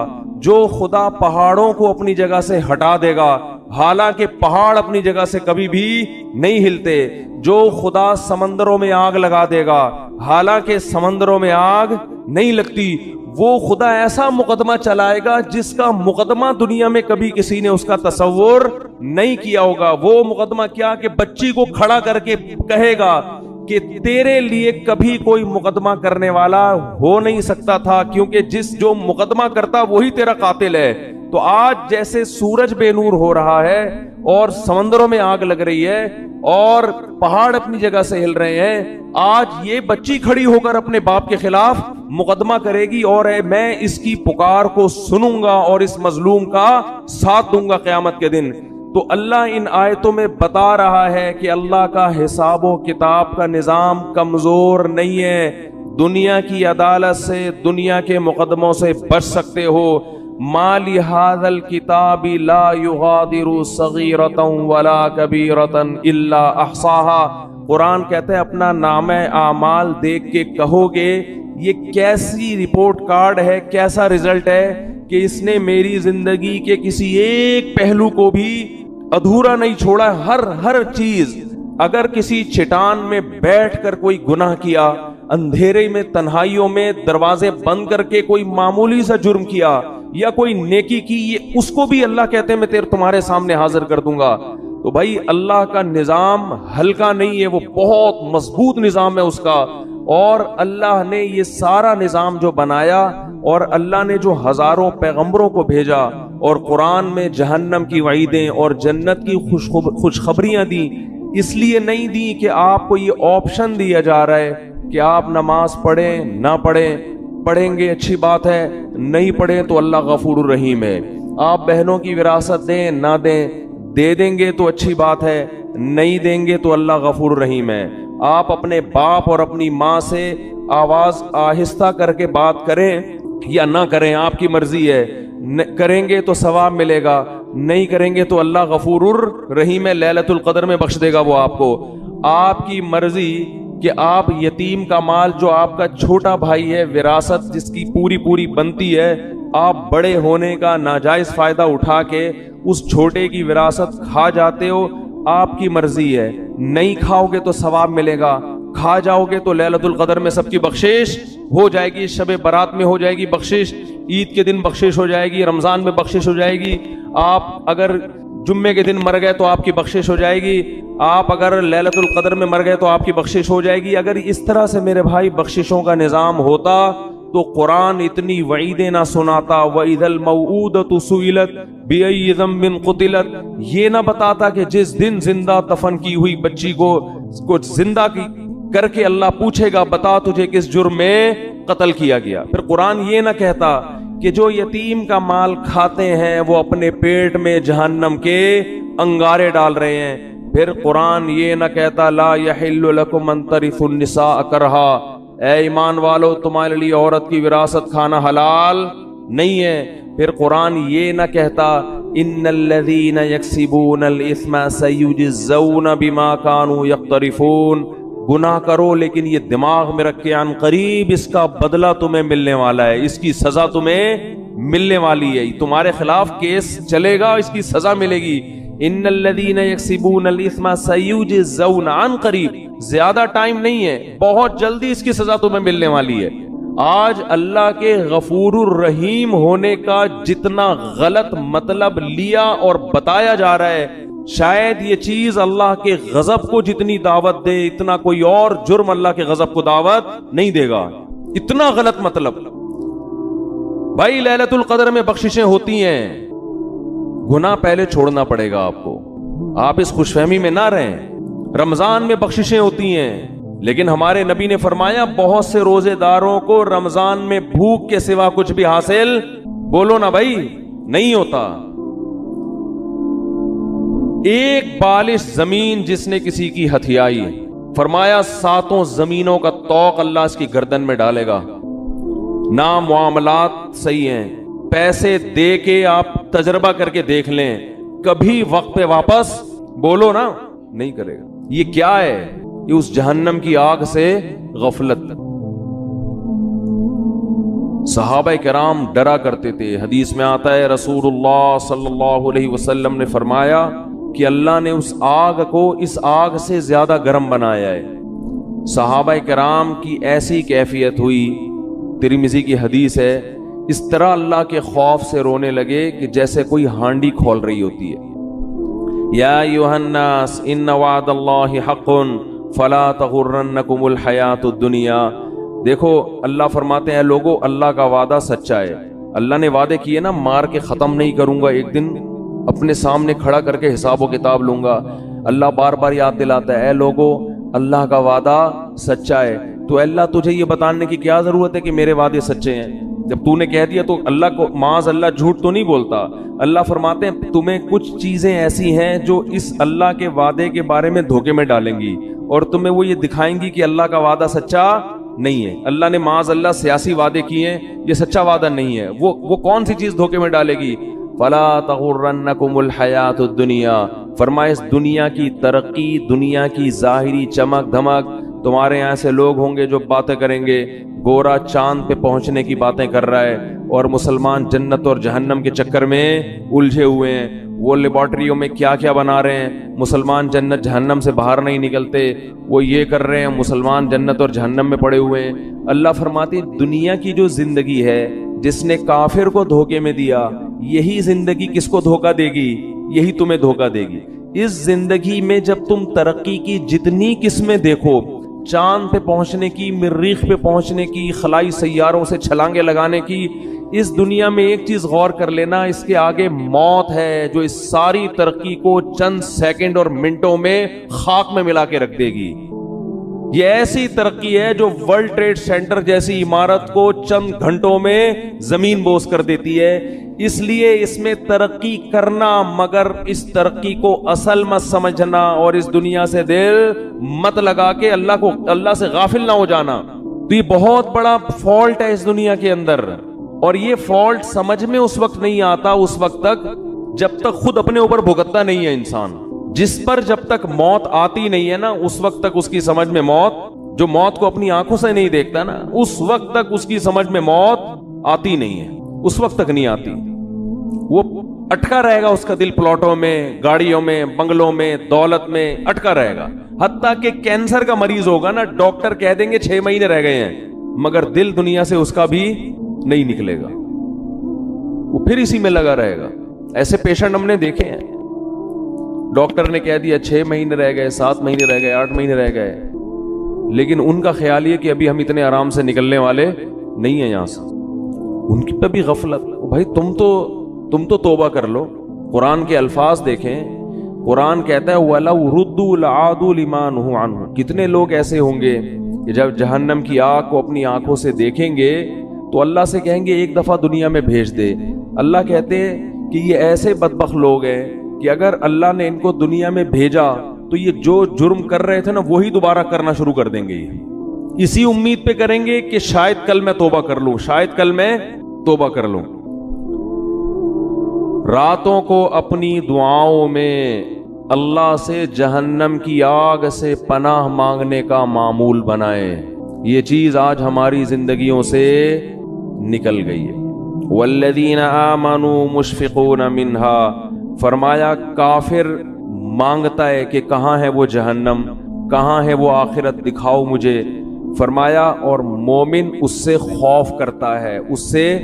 جو خدا پہاڑوں کو اپنی جگہ سے ہٹا دے گا، حالانکہ پہاڑ اپنی جگہ سے کبھی بھی نہیں ہلتے، جو خدا سمندروں میں آگ لگا دے گا، حالانکہ سمندروں میں آگ نہیں لگتی، وہ خدا ایسا مقدمہ چلائے گا جس کا مقدمہ دنیا میں کبھی کسی نے اس کا تصور نہیں کیا ہوگا۔ وہ مقدمہ کیا کہ بچی کو کھڑا کر کے کہے گا کہ تیرے لیے کبھی کوئی مقدمہ کرنے والا ہو نہیں سکتا تھا، کیونکہ جو مقدمہ کرتا وہی تیرا قاتل ہے۔ تو آج جیسے سورج بے نور ہو رہا ہے اور سمندروں میں آگ لگ رہی ہے اور پہاڑ اپنی جگہ سے ہل رہے ہیں، آج یہ بچی کھڑی ہو کر اپنے باپ کے خلاف مقدمہ کرے گی اور میں اس کی پکار کو سنوں گا اور اس مظلوم کا ساتھ دوں گا قیامت کے دن۔ تو اللہ ان آیتوں میں بتا رہا ہے کہ اللہ کا حساب و کتاب کا نظام کمزور نہیں ہے۔ دنیا کی عدالت سے، دنیا کے مقدموں سے بچ سکتے ہو۔ ما لہذا الکتاب لا یغادر صغیرۃ ولا کبیرۃ الا احصاها۔ قرآن کہتا ہے اپنا نامہ اعمال دیکھ کے کہو گے یہ کیسی رپورٹ کارڈ ہے، کیسا رزلٹ ہے کہ اس نے میری زندگی کے کسی ایک پہلو کو بھی ادھورا نہیں چھوڑا۔ ہر چیز، اگر کسی چٹان میں بیٹھ کر کوئی گناہ کیا، اندھیرے میں تنہائیوں میں دروازے بند کر کے کوئی معمولی سا جرم کیا یا کوئی نیکی کی، یہ اس کو بھی اللہ کہتے ہیں میں تمہارے سامنے حاضر کر دوں گا۔ تو بھائی اللہ کا نظام ہلکا نہیں ہے، وہ بہت مضبوط نظام ہے اس کا۔ اور اللہ نے یہ سارا نظام جو بنایا اور اللہ نے جو ہزاروں پیغمبروں کو بھیجا اور قرآن میں جہنم کی وعیدیں اور جنت کی خوشخبریاں دی، اس لیے نہیں دی کہ آپ کو یہ آپشن دیا جا رہا ہے کہ آپ نماز پڑھیں نہ پڑھیں، پڑھیں گے اچھی بات ہے، نہیں پڑھیں تو اللہ غفور الرحیم ہے۔ آپ بہنوں کی وراثت دیں نہ دیں، دے دیں گے تو اچھی بات ہے، نہیں دیں گے تو اللہ غفور الرحیم ہے۔ آپ اپنے باپ اور اپنی ماں سے آواز آہستہ کر کے بات کریں یا نہ کریں، آپ کی مرضی ہے، کریں گے تو ثواب ملے گا، نہیں کریں گے تو اللہ غفور الرحیم ہے، لیلۃ القدر میں بخش دے گا وہ آپ کو۔ آپ کی مرضی کہ آپ یتیم کا مال جو آپ کا چھوٹا بھائی ہے، وراثت جس کی پوری بنتی ہے، آپ بڑے ہونے کا ناجائز فائدہ اٹھا کے اس چھوٹے کی وراثت کھا جاتے ہو، آپ کی مرضی ہے، نہیں کھاؤ گے تو ثواب ملے گا، کھا جاؤ گے تو لیلۃ القدر میں سب کی بخشش ہو جائے گی، شب برات میں ہو جائے گی بخشش، عید کے دن بخشش ہو جائے گی، رمضان میں بخشش ہو جائے گی، آپ اگر جمعے کے دن مر گئے تو آپ کی بخشش ہو جائے گی، آپ اگر لیلۃ القدر میں مر گئے تو آپ کی بخشش ہو جائے گی۔ اگر اس طرح سے میرے بھائی بخششوں کا نظام ہوتا تو قرآن اتنی وعیدیں نہ سناتا۔ وَإِذَا الْمَوْءُودَةُ سُئِلَتْ بِأَيِّ ذَنبٍ قُتِلَتْ، یہ نہ بتاتا کہ جس دن زندہ دفن کی ہوئی بچی کو زندہ کر کے اللہ پوچھے گا بتا تجھے کس جرم میں قتل کیا گیا۔ پھر قرآن یہ نہ کہتا کہ جو یتیم کا مال کھاتے ہیں وہ اپنے پیٹ میں جہنم کے انگارے ڈال رہے ہیں۔ پھر قرآن یہ نہ کہتا لا یحل لکم ان ترثوا النساء کرہا، اے ایمان والو تمہارے لیے عورت کی وراثت کھانا حلال نہیں ہے۔ پھر قرآن یہ نہ کہتا ان الذین یکسبون الاثم سیجزون بما کانوا یقترفون، گناہ کرو لیکن یہ دماغ میں رکھ کے عن قریب اس کا بدلہ تمہیں ملنے والا ہے، اس کی سزا تمہیں ملنے والی ہے، تمہارے خلاف کیس چلے گا، اس کی سزا ملے گی۔ ان الذین یکسبون الاثم سیجزون، عن قریب، زیادہ ٹائم نہیں ہے، بہت جلدی اس کی سزا تمہیں ملنے والی ہے۔ آج اللہ کے غفور الرحیم ہونے کا جتنا غلط مطلب لیا اور بتایا جا رہا ہے، شاید یہ چیز اللہ کے غضب کو جتنی دعوت دے اتنا کوئی اور جرم اللہ کے غضب کو دعوت نہیں دے گا. اتنا غلط مطلب. بھائی لیلۃ القدر میں بخششیں ہوتی ہیں، گناہ پہلے چھوڑنا پڑے گا آپ کو. آپ اس خوش فہمی میں نہ رہیں. رمضان میں بخششیں ہوتی ہیں، لیکن ہمارے نبی نے فرمایا بہت سے روزے داروں کو رمضان میں بھوک کے سوا کچھ بھی حاصل، بولو نا بھائی، نہیں ہوتا. ایک بالش زمین جس نے کسی کی ہتھیائی، فرمایا 7 زمینوں کا طوق اللہ اس کی گردن میں ڈالے گا. نہ معاملات صحیح ہیں، پیسے دے کے آپ تجربہ کر کے دیکھ لیں، کبھی وقت پہ واپس، بولو نا، نہیں کرے گا. یہ کیا ہے؟ یہ اس جہنم کی آگ سے غفلت. صحابہ کرام ڈرا کرتے تھے. حدیث میں آتا ہے رسول اللہ صلی اللہ علیہ وسلم نے فرمایا کہ اللہ نے اس آگ کو اس آگ سے زیادہ گرم بنایا ہے. صحابہ کرام کی ایسی کیفیت ہوئی، ترمذی کی حدیث ہے، اس طرح اللہ کے خوف سے رونے لگے کہ جیسے کوئی ہانڈی کھول رہی ہوتی ہے. یا ایھا الناس ان وعد اللہ حق فلا تغرنکم الحیات الدنیا. دیکھو اللہ فرماتے ہیں لوگو، اللہ کا وعدہ سچا ہے. اللہ نے وعدے کیے نا، مار کے ختم نہیں کروں گا، ایک دن اپنے سامنے کھڑا کر کے حساب و کتاب لوں گا. اللہ بار بار یاد دلاتا ہے اے لوگو اللہ کا وعدہ سچا ہے. تو اللہ تجھے یہ بتانے کی کیا ضرورت ہے کہ میرے وعدے سچے ہیں؟ جب تو نے کہہ دیا تو اللہ کو معاذ اللہ جھوٹ تو نہیں بولتا. اللہ فرماتے ہیں تمہیں کچھ چیزیں ایسی ہیں جو اس اللہ کے وعدے کے بارے میں دھوکے میں ڈالیں گی اور تمہیں وہ یہ دکھائیں گی کہ اللہ کا وعدہ سچا نہیں ہے. اللہ نے معاذ اللہ سیاسی وعدے کیے ہیں، یہ سچا وعدہ نہیں ہے. وہ کون سی چیز دھوکے میں ڈالے گی؟ فلا تغرنکم الحیات الدنیا. فرمائے اس دنیا کی ترقی، دنیا کی ظاہری چمک دھمک. تمہارے یہاں سے لوگ ہوں گے جو باتیں کریں گے گورا چاند پہ پہنچنے کی باتیں کر رہا ہے اور مسلمان جنت اور جہنم کے چکر میں الجھے ہوئے ہیں. وہ لیبارٹریوں میں کیا کیا بنا رہے ہیں، مسلمان جنت جہنم سے باہر نہیں نکلتے. وہ یہ کر رہے ہیں، مسلمان جنت اور جہنم میں پڑے ہوئے ہیں. اللہ فرماتی دنیا کی جو زندگی ہے، جس نے کافر کو دھوکے میں دیا، یہی زندگی کس کو دھوکہ دے گی؟ یہی تمہیں دھوکہ دے گی. اس زندگی میں جب تم ترقی کی جتنی قسمیں دیکھو، چاند پہ پہنچنے کی، مریخ پہ پہنچنے کی، خلائی سیاروں سے چھلانگیں لگانے کی، اس دنیا میں ایک چیز غور کر لینا، اس کے آگے موت ہے جو اس ساری ترقی کو چند سیکنڈ اور منٹوں میں خاک میں ملا کے رکھ دے گی. یہ ایسی ترقی ہے جو ورلڈ ٹریڈ سینٹر جیسی عمارت کو چند گھنٹوں میں زمین بوس کر دیتی ہے. اس لیے اس میں ترقی کرنا، مگر اس ترقی کو اصل مت سمجھنا اور اس دنیا سے دل مت لگا کے اللہ سے غافل نہ ہو جانا. تو یہ بہت بڑا فالٹ ہے اس دنیا کے اندر. اور یہ فالٹ سمجھ میں اس وقت نہیں آتا، اس وقت تک جب تک خود اپنے اوپر بھگتتا نہیں ہے انسان. جس پر جب تک موت آتی نہیں ہے نا، اس وقت تک اس کی سمجھ میں موت، جو موت کو اپنی آنکھوں سے نہیں دیکھتا نا، اس وقت تک اس کی سمجھ میں موت آتی نہیں ہے. اس وقت تک نہیں آتی. وہ اٹکا رہے گا، اس کا دل پلاٹوں میں، گاڑیوں میں، بنگلوں میں، دولت میں اٹکا رہے گا. حتیٰ کہ کینسر کا مریض ہوگا نا، ڈاکٹر کہہ دیں گے 6 مہینے رہ گئے ہیں، مگر دل دنیا سے اس کا بھی نہیں نکلے گا. وہ پھر اسی میں لگا رہے گا. ایسے پیشنٹ ہم نے دیکھے ہیں، ڈاکٹر نے کہہ دیا 6 مہینے رہ گئے، 7 مہینے رہ گئے، 8 مہینے رہ گئے، لیکن ان کا خیال یہ کہ ابھی ہم اتنے آرام سے نکلنے والے نہیں ہیں یہاں سے. ان کی پہ بھی غفلت. بھائی تم تو توبہ کر لو. قرآن کے الفاظ دیکھیں، قرآن کہتا ہے وَلَوْ رُدُّوا لَعَادُوا لِمَا نُهُوا عَنْهُ. کتنے لوگ ایسے ہوں گے کہ جب جہنم کی آگ کو اپنی آنکھوں سے دیکھیں گے تو اللہ سے کہیں گے ایک دفعہ دنیا میں بھیج دے. اللہ کہتے ہیں کہ یہ ایسے بدبخت لوگ ہیں کہ اگر اللہ نے ان کو دنیا میں بھیجا تو یہ جو جرم کر رہے تھے نا وہی دوبارہ کرنا شروع کر دیں گے. اسی امید پہ کریں گے کہ شاید کل میں توبہ کر لوں، شاید کل میں توبہ کر لوں. راتوں کو اپنی دعاؤں میں اللہ سے جہنم کی آگ سے پناہ مانگنے کا معمول بنائیں. یہ چیز آج ہماری زندگیوں سے نکل گئی ہے. والذین آمنوا مشفقون منها. فرمایا کافر مانگتا ہے کہ کہاں ہے وہ جہنم، کہاں ہے وہ آخرت، دکھاؤ مجھے. فرمایا اور مومن اس سے خوف کرتا ہے، اس سے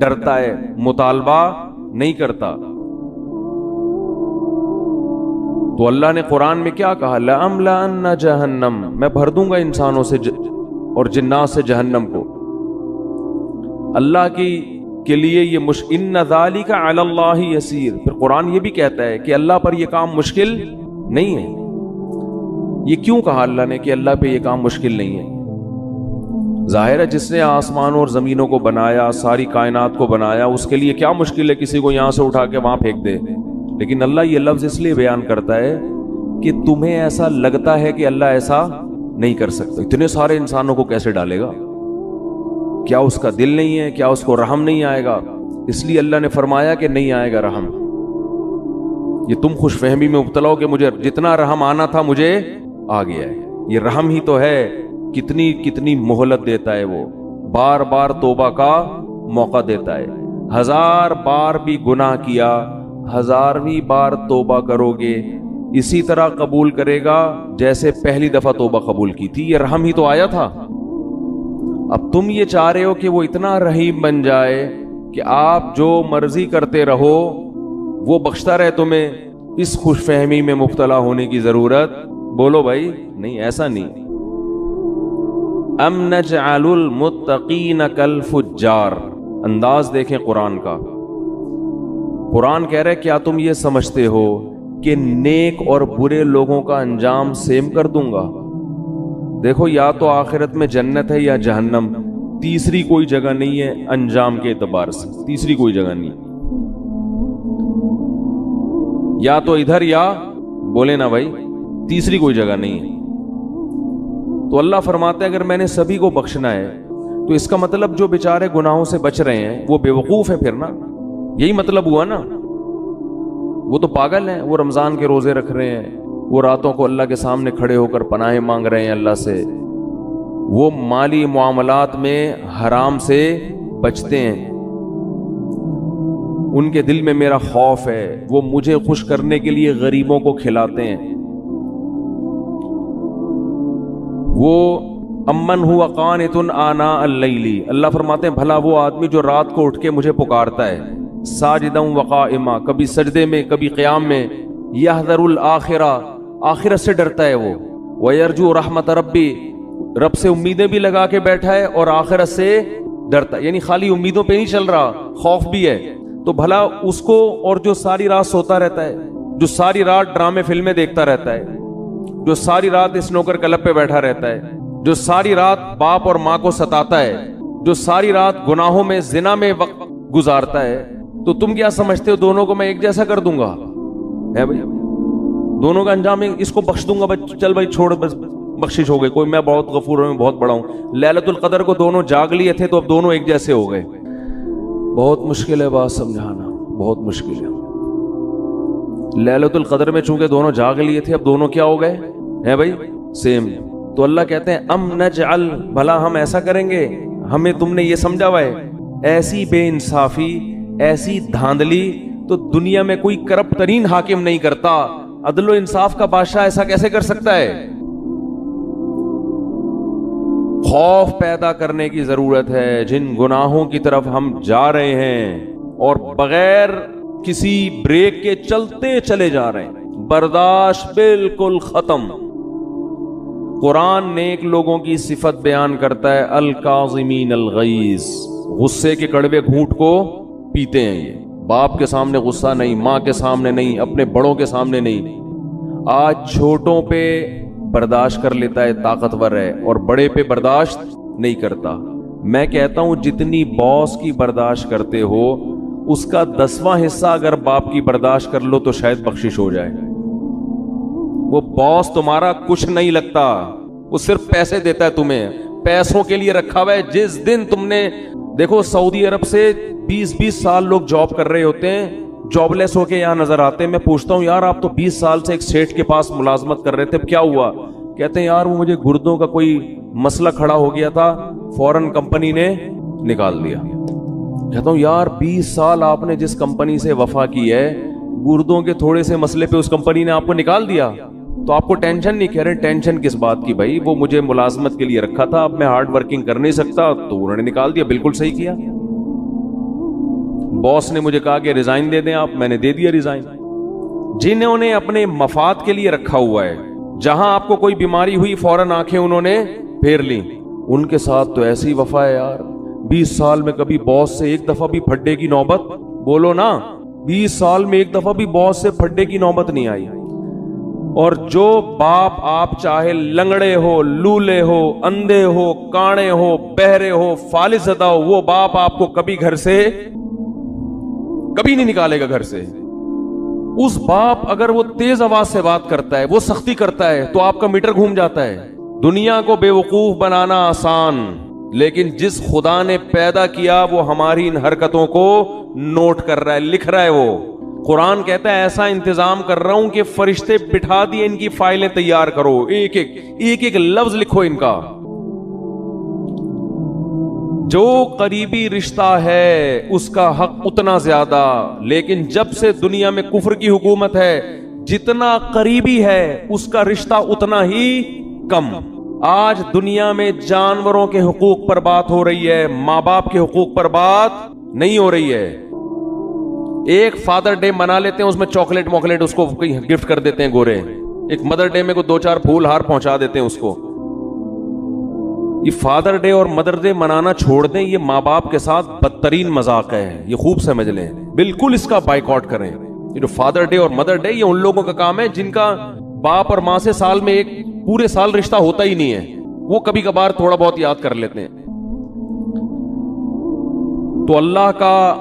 ڈرتا ہے، مطالبہ نہیں کرتا۔ تو اللہ نے قرآن میں کیا کہا؟ لَأَمْلَأَنَّ جَهَنَّمَ، میں بھر دوں گا انسانوں سے اور جنات سے جہنم کو۔ اللہ کے لیے یہ ان ذالک علی اللہ یسیر۔ پھر قرآن یہ بھی کہتا ہے کہ اللہ پر یہ کام مشکل نہیں ہے۔ یہ کیوں کہا اللہ نے کہ اللہ پہ یہ کام مشکل نہیں ہے؟ ظاہر ہے جس نے آسمان اور زمینوں کو بنایا، ساری کائنات کو بنایا، اس کے لیے کیا مشکل ہے کسی کو یہاں سے اٹھا کے وہاں پھینک دے؟ لیکن اللہ یہ لفظ اس لیے بیان کرتا ہے کہ تمہیں ایسا لگتا ہے کہ اللہ ایسا نہیں کر سکتا۔ اتنے سارے انسانوں کو کیسے ڈالے گا؟ کیا اس کا دل نہیں ہے؟ کیا اس کو رحم نہیں آئے گا؟ اس لیے اللہ نے فرمایا کہ نہیں آئے گا رحم۔ یہ تم خوش فہمی میں مبتلا ہو کہ مجھے جتنا رحم آنا تھا مجھے آ گیا ہے۔ یہ رحم ہی تو ہے، کتنی مہلت دیتا ہے وہ، بار بار توبہ کا موقع دیتا ہے۔ 1000 بار بھی گناہ کیا، 1000ویں بار توبہ کرو گے اسی طرح قبول کرے گا جیسے پہلی دفعہ توبہ قبول کی تھی۔ یہ رحم ہی تو آیا تھا۔ اب تم یہ چاہ رہے ہو کہ وہ اتنا رحیم بن جائے کہ آپ جو مرضی کرتے رہو وہ بخشتا رہے تمہیں۔ اس خوش فہمی میں مبتلا ہونے کی ضرورت، بولو بھائی، نہیں، ایسا نہیں۔ ام نجعل المتقین کالفجار، انداز دیکھیں قرآن کا۔ قرآن کہہ رہے کیا تم یہ سمجھتے ہو کہ نیک اور برے لوگوں کا انجام سیم کر دوں گا؟ دیکھو، یا تو آخرت میں جنت ہے یا جہنم، تیسری کوئی جگہ نہیں ہے انجام کے اعتبار سے، تیسری کوئی جگہ نہیں، یا تو ادھر یا بولے نا بھائی، تیسری کوئی جگہ نہیں ہے۔ تو اللہ فرماتا ہے اگر میں نے سبھی کو بخشنا ہے تو اس کا مطلب جو بیچارے گناہوں سے بچ رہے ہیں وہ بے وقوف ہے، پھر نا یہی مطلب ہوا نا۔ وہ تو پاگل ہیں، وہ رمضان کے روزے رکھ رہے ہیں، وہ راتوں کو اللہ کے سامنے کھڑے ہو کر پناہیں مانگ رہے ہیں اللہ سے، وہ مالی معاملات میں حرام سے بچتے ہیں، ان کے دل میں میرا خوف ہے، وہ مجھے خوش کرنے کے لیے غریبوں کو کھلاتے ہیں، وہ امن ہوا قانت آناء اللیل، اللہ فرماتے ہیں بھلا وہ آدمی جو رات کو اٹھ کے مجھے پکارتا ہے، ساجدا وقائما، کبھی سجدے میں کبھی قیام میں، یحذر الآخرہ، آخرت سے ڈرتا ہے وہ، ویرجو رحمت ربی، رب سے امیدیں بھی لگا کے بیٹھا ہے اور آخرت سے ڈرتا ہے، یعنی خالی امیدوں پہ نہیں چل رہا، خوف بھی ہے۔ تو بھلا اس کو، اور جو ساری رات سوتا رہتا ہے، جو ساری رات ڈرامے فلمیں دیکھتا رہتا ہے، جو ساری رات اسنوکر کلب پہ بیٹھا رہتا ہے، جو ساری رات باپ اور ماں کو ستاتا ہے، جو ساری رات گناہوں میں زنا میں وقت گزارتا ہے، تو تم کیا سمجھتے ہو دونوں کو میں ایک جیسا کر دوں گا؟ ہے بھائی، دونوں کا انجام اس کو بخش دوں گا، چل بھائی چھوڑ، بس بخشش ہو گئی، کوئی میں بہت غفور ہوں، بہت بڑا ہوں۔ لیلۃ القدر کو دونوں جاگ لیے تھے تو اب دونوں ایک جیسے ہو گئے۔ بہت مشکل ہے بات سمجھانا، بہت مشکل ہے۔ لیلۃ القدر میں چونکہ دونوں جاگ لیے تھے، اب دونوں کیا ہو گئے ہیں بھائی؟ سیم۔ تو اللہ کہتے ہیں ام نجعل، بھلا ہم ایسا کریں گے؟ ہمیں تم نے یہ سمجھا ہوا ہے؟ ایسی بے انصافی، ایسی دھاندلی تو دنیا میں کوئی کرپٹ ترین حاکم نہیں کرتا۔ عدل و انصاف کا بادشاہ ایسا کیسے کر سکتا ہے؟ خوف پیدا کرنے کی ضرورت ہے جن گناہوں کی طرف ہم جا رہے ہیں اور بغیر کسی بریک کے چلتے چلے جا رہے ہیں، برداشت بالکل ختم۔ قرآن نیک لوگوں کی صفت بیان کرتا ہے، الکاظمین الغیظ، غصے کے کڑوے گھونٹ کو پیتے ہیں۔ یہ باپ کے سامنے غصہ نہیں، ماں کے سامنے نہیں، اپنے بڑوں کے سامنے نہیں۔ آج چھوٹوں پہ برداشت کر لیتا ہے، طاقتور ہے، اور بڑے پہ برداشت نہیں کرتا۔ میں کہتا ہوں جتنی باس کی برداشت کرتے ہو اس کا 10واں حصہ اگر باپ کی برداشت کر لو تو شاید بخشش ہو جائے۔ وہ باس تمہارا کچھ نہیں لگتا، وہ صرف پیسے دیتا ہے تمہیں، پیسوں کے لیے رکھا ہوا ہے۔ جس دن تم نے دیکھو سعودی عرب سے 20 سال لوگ جاب کر رہے ہوتے ہیں، جاب لیس ہو کے یہاں نظر آتے ہیں۔ میں پوچھتا ہوں یار آپ تو 20 سال سے ایک سیٹ کے پاس ملازمت کر رہے تھے، کیا ہوا؟ کہتے ہیں یار وہ مجھے گردوں کا کوئی مسئلہ کھڑا ہو گیا تھا، فوراً کمپنی نے نکال دیا۔ کہتا ہوں یار 20 سال آپ نے جس کمپنی سے وفا کی ہے، گردوں کے تھوڑے سے مسئلے پہ اس کمپنی نے آپ کو نکال دیا۔ تو آپ کو ٹینشن نہیں، کہہ رہے ٹینشن کس بات کی بھائی، وہ مجھے ملازمت کے لیے رکھا تھا، اب میں ہارڈ ورکنگ کر نہیں سکتا تو انہوں نے نکال دیا۔ بالکل صحیح کیا، باس نے مجھے کہا کہ ریزائن دے دیں آپ، میں نے دے دیا ریزائن۔ جنہوں نے اپنے مفاد کے لیے رکھا ہوا ہے، جہاں آپ کو کوئی بیماری ہوئی فوراً آنکھیں انہوں نے پھیر لی، ان کے ساتھ تو ایسی وفا ہے یار۔ 20 سال میں کبھی باس سے ایک دفعہ بھی پھڈے کی نوبت، بولو نا، 20 سال میں ایک دفعہ بھی باس سے پھڈے کی نوبت نہیں آئی۔ اور جو باپ آپ چاہے لنگڑے ہو، لولے ہو، اندھے ہو، کانے ہو، بہرے ہو، فالج زدہ ہو، وہ باپ آپ کو کبھی گھر سے کبھی نہیں نکالے گا گھر سے۔ اس باپ اگر وہ تیز آواز سے بات کرتا ہے، وہ سختی کرتا ہے، تو آپ کا میٹر گھوم جاتا ہے۔ دنیا کو بے وقوف بنانا آسان، لیکن جس خدا نے پیدا کیا وہ ہماری ان حرکتوں کو نوٹ کر رہا ہے، لکھ رہا ہے۔ وہ قرآن کہتا ہے ایسا انتظام کر رہا ہوں کہ فرشتے بٹھا دیے، ان کی فائلیں تیار کرو، ایک ایک لفظ لکھو ان کا۔ جو قریبی رشتہ ہے اس کا حق اتنا زیادہ، لیکن جب سے دنیا میں کفر کی حکومت ہے، جتنا قریبی ہے اس کا رشتہ اتنا ہی کم۔ آج دنیا میں جانوروں کے حقوق پر بات ہو رہی ہے، ماں باپ کے حقوق پر بات نہیں ہو رہی ہے۔ ایک فادر ڈے منا لیتے ہیں، اس میں چاکلیٹ موکلیٹ اس کو گفٹ کر دیتے ہیں گورے، ایک مدر ڈے میں کو 2-4 پھول ہار پہنچا دیتے ہیں اس کو۔ یہ فادر ڈے اور مدر ڈے منانا چھوڑ دیں، یہ ماں باپ کے ساتھ بدترین مذاق ہے، یہ خوب سمجھ لیں، بالکل اس کا بائیکاٹ کریں۔ یہ جو فادر ڈے اور مدر ڈے، یہ ان لوگوں کا کام ہے جن کا باپ اور ماں سے سال میں ایک پورے سال رشتہ ہوتا ہی نہیں ہے، وہ کبھی کبھار تھوڑا بہت یاد کر لیتے ہیں۔ تو اللہ کا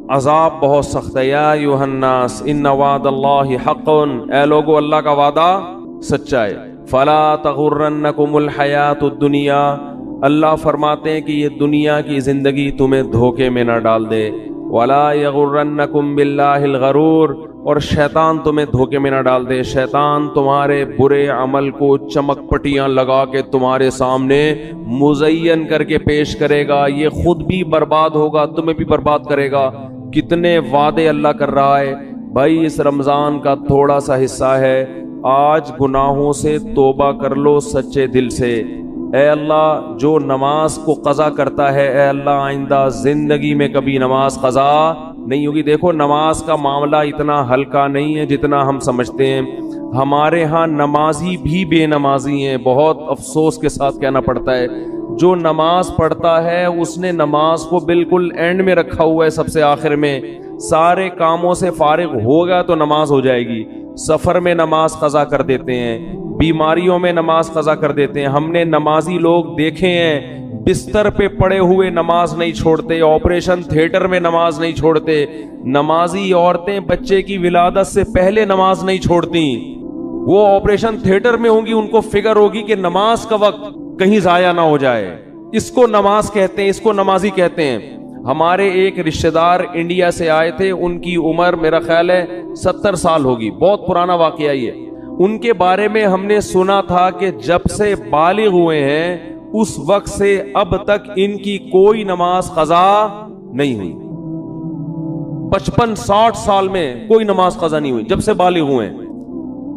عذاب بہت سخت ہے۔ یا ایھا الناس ان وعد اللہ حق، اے لوگو اللہ کا وعدہ سچا ہے۔ فلا تغرنکم الحیات الدنیا، اللہ فرماتے ہیں کہ یہ دنیا کی زندگی تمہیں دھوکے میں نہ ڈال دے۔ ولا یغرنکم باللہ الغرور، اور شیطان تمہیں دھوکے میں نہ ڈال دے۔ شیطان تمہارے برے عمل کو چمک پٹیاں لگا کے تمہارے سامنے مزین کر کے پیش کرے گا، یہ خود بھی برباد ہوگا، تمہیں بھی برباد کرے گا۔ کتنے وعدے اللہ کر رہا ہے بھائی، اس رمضان کا تھوڑا سا حصہ ہے، آج گناہوں سے توبہ کر لو سچے دل سے۔ اے اللہ جو نماز کو قضا کرتا ہے، اے اللہ آئندہ زندگی میں کبھی نماز قضا نہیں ہوگی۔ دیکھو نماز کا معاملہ اتنا ہلکا نہیں ہے جتنا ہم سمجھتے ہیں۔ ہمارے ہاں نمازی بھی بے نمازی ہیں، بہت افسوس کے ساتھ کہنا پڑتا ہے۔ جو نماز پڑھتا ہے اس نے نماز کو بالکل اینڈ میں رکھا ہوا ہے، سب سے آخر میں، سارے کاموں سے فارغ ہوگا تو نماز ہو جائے گی۔ سفر میں نماز قضا کر دیتے ہیں، بیماریوں میں نماز قضا کر دیتے ہیں۔ ہم نے نمازی لوگ دیکھے ہیں بستر پہ پڑے ہوئے نماز نہیں چھوڑتے، آپریشن تھیٹر میں نماز نہیں چھوڑتے۔ نمازی عورتیں بچے کی ولادت سے پہلے نماز نہیں چھوڑتی، وہ آپریشن تھیٹر میں ہوں گی، ان کو فکر ہوگی کہ نماز کا وقت کہیں ضائع نہ ہو جائے۔ اس کو نماز کہتے ہیں، اس کو نمازی کہتے ہیں۔ ہمارے ایک رشتہ دار انڈیا سے آئے تھے، ان کی عمر میرا خیال ہے 70 سال ہوگی، بہت پرانا واقعہ یہ۔ ان کے بارے میں ہم نے سنا تھا کہ جب سے بالغ ہوئے ہیں اس وقت سے اب تک ان کی کوئی نماز قضا نہیں ہوئی۔ 55-60 سال میں کوئی نماز قضا نہیں ہوئی جب سے بالغ ہوئے ہیں۔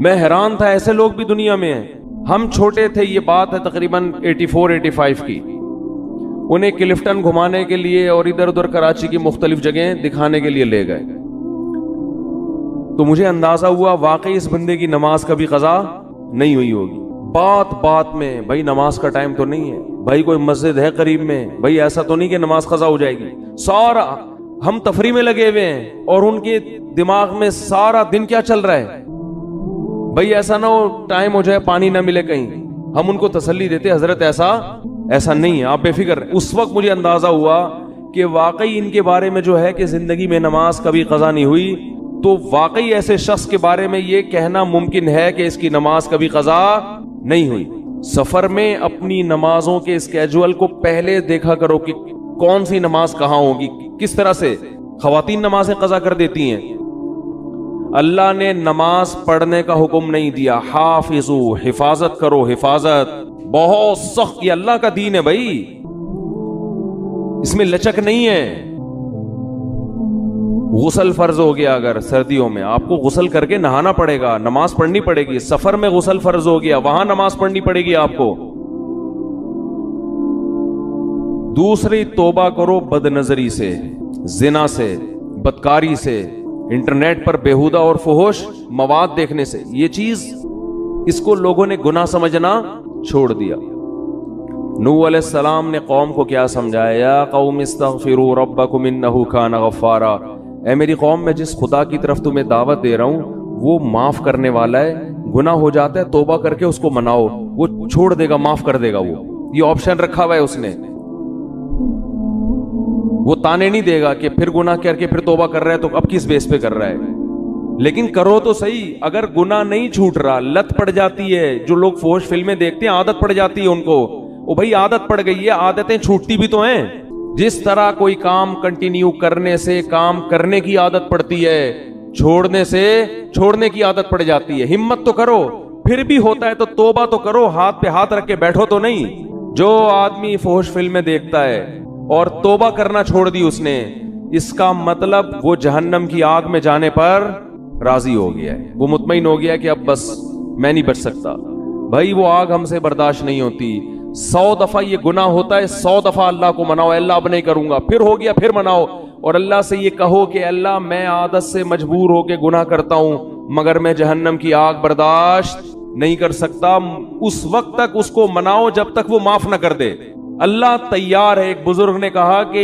میں حیران تھا، ایسے لوگ بھی دنیا میں ہیں۔ ہم چھوٹے تھے، یہ بات ہے تقریباً 84-85 کی، انہیں کلفٹن گھمانے کے لیے اور ادھر ادھر کراچی کی مختلف جگہیں دکھانے کے لیے لے گئے، تو مجھے اندازہ ہوا واقعی اس بندے کی نماز کبھی قضا نہیں ہوئی ہوگی۔ بات بات میں بھائی نماز کا ٹائم تو نہیں ہے، بھائی کوئی مسجد ہے قریب میں، بھائی ایسا تو نہیں کہ نماز قضا ہو جائے گی۔ سارا ہم تفریح میں لگے ہوئے ہیں اور ان کے دماغ میں سارا دن کیا چل رہا ہے، بھائی ایسا نہ ہو ٹائم ہو جائے پانی نہ ملے کہیں۔ ہم ان کو تسلی دیتے حضرت ایسا نہیں ہے، آپ بے فکر رہیں۔ اس وقت مجھے اندازہ ہوا کہ واقعی ان کے بارے میں جو ہے کہ زندگی میں نماز کبھی قضا نہیں ہوئی، تو واقعی ایسے شخص کے بارے میں یہ کہنا ممکن ہے کہ اس کی نماز کبھی قضا نہیں ہوئی۔ سفر میں اپنی نمازوں کے اسکیجول کو پہلے دیکھا کرو کہ کون سی نماز کہاں ہوگی، کس طرح سے خواتین نمازیں قضا کر دیتی ہیں۔ اللہ نے نماز پڑھنے کا حکم نہیں دیا، حافظو، حفاظت کرو، حفاظت بہت سخت، یہ اللہ کا دین ہے بھائی، اس میں لچک نہیں ہے۔ غسل فرض ہو گیا اگر سردیوں میں آپ کو غسل کر کے نہانا پڑے گا, نماز پڑھنی پڑے گی. سفر میں غسل فرض ہو گیا, وہاں نماز پڑھنی پڑے گی آپ کو. دوسری, توبہ کرو بد نظری سے, زنا سے, بدکاری سے, انٹرنیٹ پر بیہودہ اور فحش مواد دیکھنے سے. یہ چیز اس کو لوگوں نے گناہ سمجھنا چھوڑ دیا. نوح علیہ السلام نے قوم کو کیا سمجھایا؟ یا قوم استغفروا ربکم انہ کان غفارا. اے میری قوم, میں جس خدا کی طرف تمہیں دعوت دے رہا ہوں وہ معاف کرنے والا ہے. گناہ ہو جاتا ہے توبہ کر کے اس کو مناؤ, وہ چھوڑ دے گا, معاف کر دے گا. وہ یہ آپشن رکھا ہوا ہے اس نے. وہ تانے نہیں دے گا کہ پھر گناہ کر کے پھر توبہ کر رہا ہے تو اب کس بیس پہ کر رہا ہے. لیکن کرو تو صحیح. اگر گناہ نہیں چھوٹ رہا, لت پڑ جاتی ہے. جو لوگ فحش فلمیں دیکھتے ہیں عادت پڑ جاتی ہے ان کو. او بھائی عادت پڑ گئی ہے, عادتیں چھوٹتی بھی تو ہیں. جس طرح کوئی کام کنٹینیو کرنے سے کام کرنے کی عادت پڑتی ہے, چھوڑنے سے چھوڑنے کی عادت پڑ جاتی ہے. ہمت تو کرو, پھر بھی ہوتا ہے تو توبہ تو کرو. ہاتھ پہ ہاتھ رکھ کے بیٹھو تو نہیں. جو آدمی فحش فلمیں دیکھتا ہے اور توبہ کرنا چھوڑ دی اس نے, اس کا مطلب وہ جہنم کی آگ میں جانے پر راضی ہو گیا ہے. وہ مطمئن ہو گیا کہ اب بس میں نہیں بچ سکتا. بھائی وہ آگ ہم سے برداشت نہیں ہوتی. 100 دفعہ یہ گناہ ہوتا ہے, 100 دفعہ اللہ کو مناؤ, اللہ اب نہیں کروں گا. پھر ہو گیا پھر مناؤ, اور اللہ سے یہ کہو کہ اللہ میں عادت سے مجبور ہو کے گناہ کرتا ہوں, مگر میں جہنم کی آگ برداشت نہیں کر سکتا. اس وقت تک اس کو مناؤ جب تک وہ معاف نہ کر دے. اللہ تیار ہے. ایک بزرگ نے کہا کہ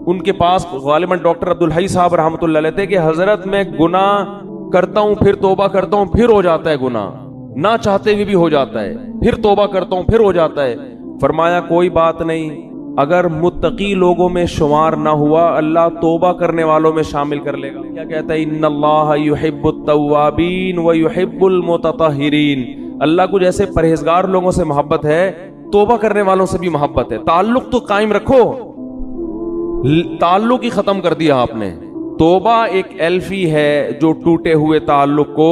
ان کے پاس غالباً ڈاکٹر عبدالحی صاحب رحمۃ اللہ علیہ تھے کہ حضرت میں گناہ کرتا ہوں پھر توبہ کرتا ہوں پھر ہو جاتا ہے گناہ, نہ چاہتے ہوئے بھی ہو جاتا ہے, پھر توبہ کرتا ہوں پھر ہو جاتا ہے. فرمایا کوئی بات نہیں, اگر متقی لوگوں میں شمار نہ ہوا اللہ توبہ کرنے والوں میں شامل کر لے گا. کیا کہتا ہے؟ ان اللہ یحب التوابین ویحب المتطہرین. اللہ کو جیسے پرہیزگار لوگوں سے محبت ہے, توبہ کرنے والوں سے بھی محبت ہے. تعلق تو قائم رکھو, تعلق ہی ختم کر دیا آپ نے. توبہ ایک ایلفی ہے جو ٹوٹے ہوئے تعلق کو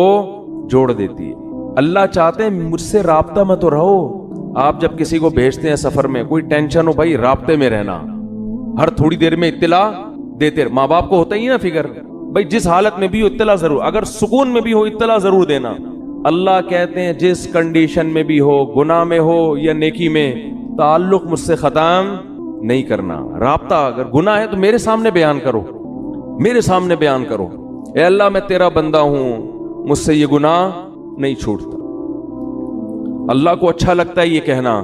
جوڑ دیتی ہے. اللہ چاہتے ہیں مجھ سے رابطہ میں تو رہو. آپ جب کسی کو بھیجتے ہیں سفر میں, کوئی ٹینشن ہو بھائی رابطے میں رہنا, ہر تھوڑی دیر میں اطلاع دیتے. ماں باپ کو ہوتا ہی نا فکر, بھائی جس حالت میں بھی ہو اطلاع ضرور, اگر سکون میں بھی ہو اطلاع ضرور دینا. اللہ کہتے ہیں جس کنڈیشن میں بھی ہو, گناہ میں ہو یا نیکی میں, تعلق مجھ سے ختم نہیں کرنا. رابطہ اگر گناہ ہے تو میرے سامنے بیان کرو, میرے سامنے بیان کرو, اے اللہ میں تیرا بندہ ہوں, مجھ سے یہ گناہ نہیں چھوٹتا. اللہ کو اچھا لگتا ہے یہ کہنا,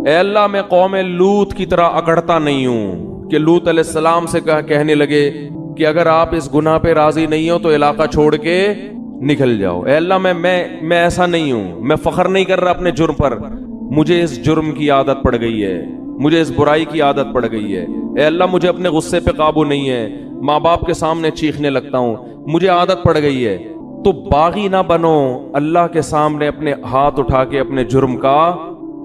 اے اللہ میں قوم لوط کی طرح اکڑتا نہیں ہوں کہ لوط علیہ السلام سے کہنے لگے کہ اگر آپ اس گناہ پہ راضی نہیں ہو تو علاقہ چھوڑ کے نکل جاؤ. اے اللہ میں ایسا نہیں ہوں, میں فخر نہیں کر رہا اپنے جرم پر, مجھے اس جرم کی عادت پڑ گئی ہے, مجھے اس برائی کی عادت پڑ گئی ہے. اے اللہ مجھے اپنے غصے پہ قابو نہیں ہے, ماں باپ کے سامنے چیخنے لگتا ہوں, مجھے عادت پڑ گئی ہے. تو باغی نہ بنو, اللہ کے سامنے اپنے ہاتھ اٹھا کے اپنے جرم کا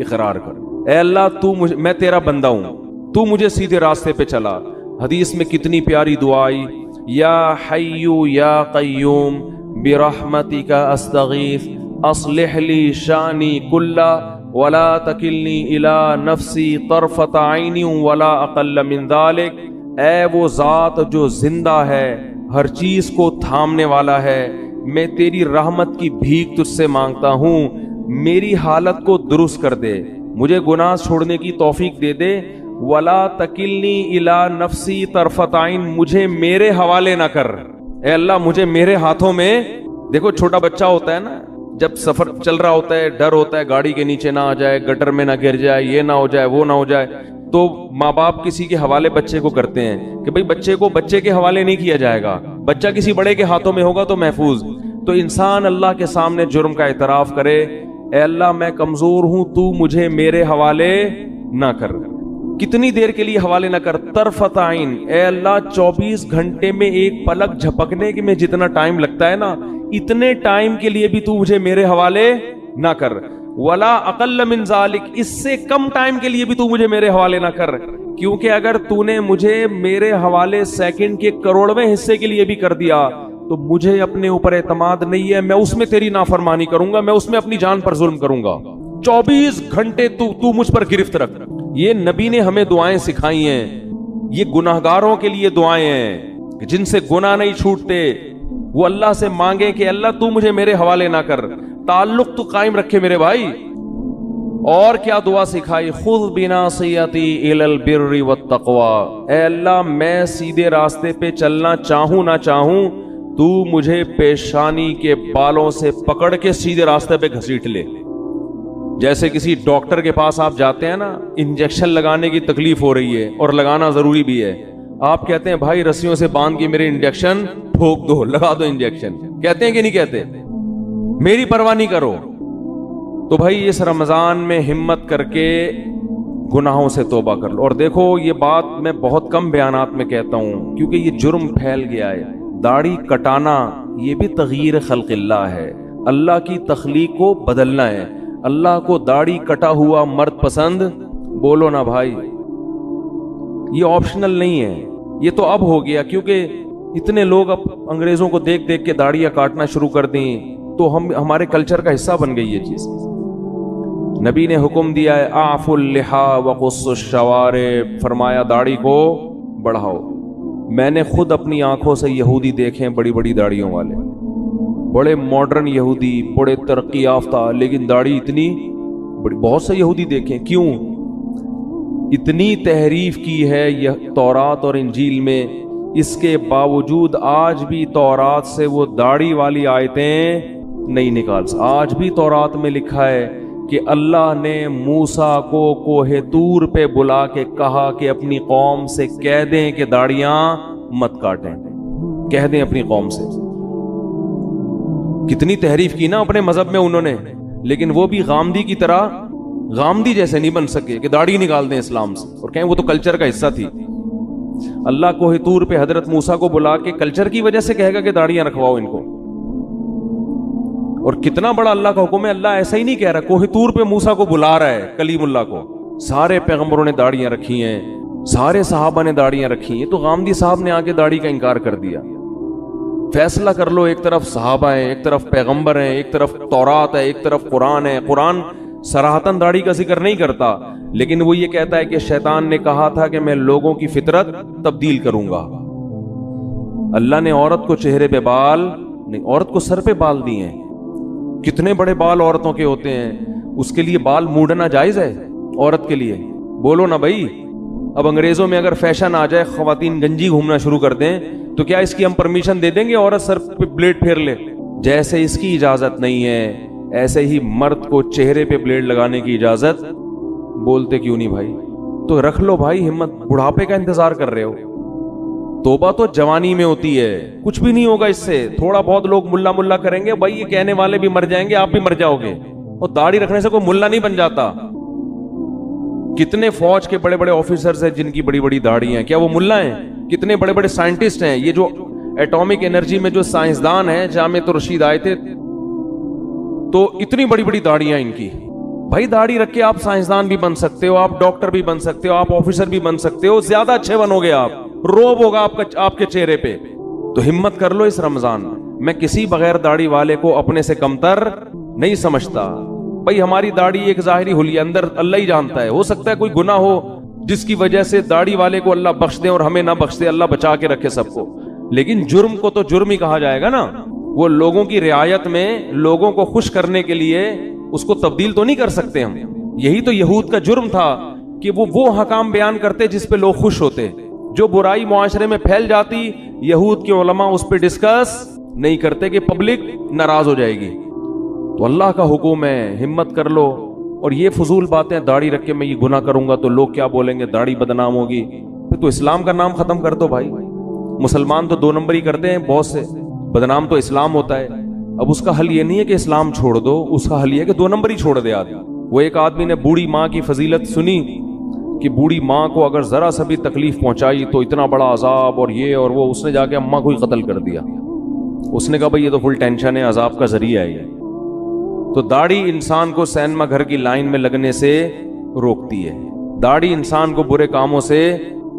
اقرار کر. اے اللہ میں تیرا بندہ ہوں, تو مجھے سیدھے راستے پہ چلا. حدیث میں کتنی پیاری دعا آئی, یا حی یا قیوم برحمتک استغیث اصلح لی شانی کلا ولا تکلنی الی نفسی طرفت عین ولا اقل من ذلک. اے وہ ذات جو زندہ ہے, ہر چیز کو تھامنے والا ہے, میں تیری رحمت کی بھیک تجھ سے مانگتا ہوں, میری حالت کو درست کر دے, مجھے گناہ چھوڑنے کی توفیق دے دے. ولا تکلنی الی نفسی طرفت عین, مجھے میرے حوالے نہ کر. اے اللہ مجھے میرے ہاتھوں میں, دیکھو چھوٹا بچہ ہوتا ہے نا, جب سفر چل رہا ہوتا ہے ڈر ہوتا ہے گاڑی کے نیچے نہ آ جائے, گٹر میں نہ گر جائے, یہ نہ ہو جائے وہ نہ ہو جائے, تو ماں باپ کسی کے حوالے بچے کو کرتے ہیں کہ بھئی بچے کو بچے کے حوالے نہیں کیا جائے گا, بچہ کسی بڑے کے ہاتھوں میں ہوگا تو محفوظ. تو انسان اللہ کے سامنے جرم کا اعتراف کرے, اے اللہ میں کمزور ہوں, تو مجھے میرے حوالے نہ کر. کتنی دیر کے لیے حوالے نہ کر؟ طرفت عین, اے اللہ 24 گھنٹے میں ایک پلک جھپکنے میں جتنا ٹائم لگتا ہے نا, اتنے ٹائم کے لیے بھی تو مجھے میرے حوالے نہ کر. ولا اقل من ذالک, اس سے کم ٹائم کے لیے بھی تو مجھے میرے حوالے نہ کر, کیونکہ اگر تو نے مجھے میرے حوالے سیکنڈ کے کروڑویں حصے کے لیے بھی کر دیا تو مجھے اپنے اوپر اعتماد نہیں ہے, میں اس میں تیری نافرمانی کروں گا, میں اس میں اپنی جان پر ظلم کروں گا. 24 گھنٹے تو مجھ پر گرفت رکھ. یہ نبی نے ہمیں دعائیں سکھائی ہیں, یہ گناہگاروں کے لیے دعائیں ہیں کہ جن سے گناہ نہیں چھوٹتے، وہ اللہ سے مانگیں کہ اللہ تو مجھے میرے حوالے نہ کر، تعلق تو قائم رکھے میرے بھائی۔ اور کیا دعا سکھائی؟ خذ بناصیتی الی البر والتقوی، اے اللہ میں سیدھے راستے پہ چلنا چاہوں نہ چاہوں، تو مجھے پیشانی کے بالوں سے پکڑ کے سیدھے راستے پہ گھسیٹ لے۔ جیسے کسی ڈاکٹر کے پاس آپ جاتے ہیں نا، انجیکشن لگانے کی تکلیف ہو رہی ہے اور لگانا ضروری بھی ہے، آپ کہتے ہیں بھائی رسیوں سے باندھ کے میرے انجیکشن ٹھوک دو، لگا دو انجیکشن، کہتے ہیں کہ نہیں کہتے؟ میری پرواہ نہیں کرو۔ تو بھائی اس رمضان میں ہمت کر کے گناہوں سے توبہ کر لو۔ اور دیکھو یہ بات میں بہت کم بیانات میں کہتا ہوں کیونکہ یہ جرم پھیل گیا ہے۔ داڑھی کٹانا یہ بھی تغییر خلق اللہ ہے، اللہ کی تخلیق کو بدلنا ہے۔ اللہ کو داڑھی کٹا ہوا مرد پسند؟ بولو نا بھائی، یہ آپشنل نہیں ہے، یہ تو اب ہو گیا کیونکہ اتنے لوگ اب انگریزوں کو دیکھ دیکھ کے داڑیاں کاٹنا شروع کر دیں تو ہمارے کلچر کا حصہ بن گئی یہ چیز۔ نبی نے حکم دیا ہے اعفوا اللحى وقصوا الشوارب، فرمایا داڑھی کو بڑھاؤ۔ میں نے خود اپنی آنکھوں سے یہودی دیکھے ہیں، بڑی بڑی داڑھیوں والے، بڑے ماڈرن یہودی، بڑے ترقی یافتہ، لیکن داڑھی اتنی بڑی۔ بہت سے یہودی دیکھیں، کیوں؟ اتنی تحریف کی ہے یہ تورات اور انجیل میں، اس کے باوجود آج بھی تورات سے وہ داڑھی والی آیتیں نہیں نکال سکتے۔ آج بھی تورات میں لکھا ہے کہ اللہ نے موسیٰ کو کوہ طور پہ بلا کے کہا کہ اپنی قوم سے کہہ دیں کہ داڑیاں مت کاٹیں، کہہ دیں اپنی قوم سے۔ کتنی تحریف کی نا اپنے مذہب میں انہوں نے، لیکن وہ بھی غامدی کی طرح، غامدی جیسے نہیں بن سکے کہ داڑھی نکال دیں اسلام سے اور کہیں وہ تو کلچر کا حصہ تھی۔ اللہ کوہ طور پہ حضرت موسیٰ کو بلا کے کلچر کی وجہ سے کہے گا کہ داڑیاں رکھواؤ ان کو۔ اور کتنا بڑا اللہ کا حکم ہے، اللہ ایسا ہی نہیں کہہ رہا، کوہ طور پہ موسیٰ کو بلا رہا ہے، کلیم اللہ کو۔ سارے پیغمبروں نے داڑیاں رکھی ہیں، سارے صحابہ نے داڑیاں رکھی ہیں، تو غامدی صاحب نے آ کے داڑھی کا انکار کر دیا۔ فیصلہ کر لو، ایک طرف صحابہ ہیں، ایک طرف پیغمبر ہیں، ایک طرف تورات ہے، ایک طرف قرآن ہے۔ قرآن صراحتاً داڑھی کا ذکر نہیں کرتا، لیکن وہ یہ کہتا ہے کہ شیطان نے کہا تھا کہ میں لوگوں کی فطرت تبدیل کروں گا۔ اللہ نے عورت کو چہرے پہ بال نہیں، عورت کو سر پہ بال دیے ہیں۔ کتنے بڑے بال عورتوں کے ہوتے ہیں، اس کے لیے بال موڑنا جائز ہے عورت کے لیے؟ بولو نا بھائی۔ اب انگریزوں میں اگر فیشن آ جائے، خواتین گنجی گھومنا شروع کر دیں، تو کیا اس کی ہم پرمیشن دے دیں گے عورت سر پہ بلیڈ پھیر لے؟ جیسے اس کی اجازت نہیں ہے، ایسے ہی مرد کو چہرے پہ بلیڈ لگانے کی اجازت، بولتے کیوں نہیں بھائی؟ تو رکھ لو بھائی ہمت، بڑھاپے کا انتظار کر رہے ہو؟ توبہ تو جوانی میں ہوتی ہے، کچھ بھی نہیں ہوگا اس سے۔ تھوڑا بہت لوگ ملا ملا کریں گے، بھائی یہ کہنے والے بھی مر جائیں گے، آپ بھی مر جاؤ گے، اور داڑھی رکھنے سے کوئی ملا نہیں بن جاتا۔ کتنے فوج کے بڑے بڑے آفیسرز ہیں جن کی بڑی بڑی داڑھی ہیں، کیا وہ ملا ہیں؟ کتنے بڑے بڑے سائنٹسٹ ہیں، یہ جو ایٹامک انرجی میں جو سائنسدان ہیں، جامعۃ الرشید آئے تھے تو اتنی بڑی بڑی داڑیاں ان کی۔ بھائی داڑھی رکھ کے آپ سائنسدان بھی بن سکتے ہو، آپ ڈاکٹر بھی بن سکتے ہو، آپ آفیسر بھی بن سکتے ہو، زیادہ اچھے بنو گے، آپ روب ہوگا آپ کے چہرے پہ۔ تو ہمت کر لو اس رمضان۔ میں کسی بغیر داڑھی والے کو اپنے سے کمتر نہیں سمجھتا۔ بھائی ہماری داڑھی ایک ظاہری حلیہ، اندر اللہ ہی جانتا ہے، ہو سکتا ہے کوئی گناہ ہو جس کی وجہ سے داڑھی والے کو اللہ بخش دے اور ہمیں نہ بخش دے، اللہ بچا کے رکھے سب کو، لیکن جرم کو تو جرم ہی کہا جائے گا نا۔ وہ لوگوں کی رعایت میں لوگوں کو خوش کرنے کے لیے اس کو تبدیل تو نہیں کر سکتے ہم۔ یہی تو یہود کا جرم تھا کہ وہ حکام بیان کرتے جس پہ لوگ خوش ہوتے۔ جو برائی معاشرے میں پھیل جاتی، یہود کے علماء اس پہ ڈسکس نہیں کرتے کہ پبلک ناراض ہو جائے گی۔ تو اللہ کا حکم ہے، ہمت کر لو۔ اور یہ فضول باتیں، داڑھی رکھ کے میں یہ گناہ کروں گا تو لوگ کیا بولیں گے، داڑھی بدنام ہوگی، پھر تو اسلام کا نام ختم کر دو بھائی۔ مسلمان تو 2 نمبری کرتے ہیں بہت سے، بدنام تو اسلام ہوتا ہے۔ اب اس کا حل یہ نہیں ہے کہ اسلام چھوڑ دو، اس کا حل یہ ہے کہ 2 نمبری چھوڑ دے آدمی۔ وہ ایک آدمی نے بوڑھی ماں کی فضیلت سنی کہ بوڑھی ماں کو اگر ذرا سا بھی تکلیف پہنچائی تو اتنا بڑا عذاب اور یہ اور وہ، اس نے جا کے اماں کو ہی قتل کر دیا۔ اس نے کہا بھائی یہ تو فل ٹینشن ہے، عذاب کا ذریعہ ہے یہ۔ تو داڑھی انسان کو سینما گھر کی لائن میں لگنے سے روکتی ہے، داڑھی انسان کو برے کاموں سے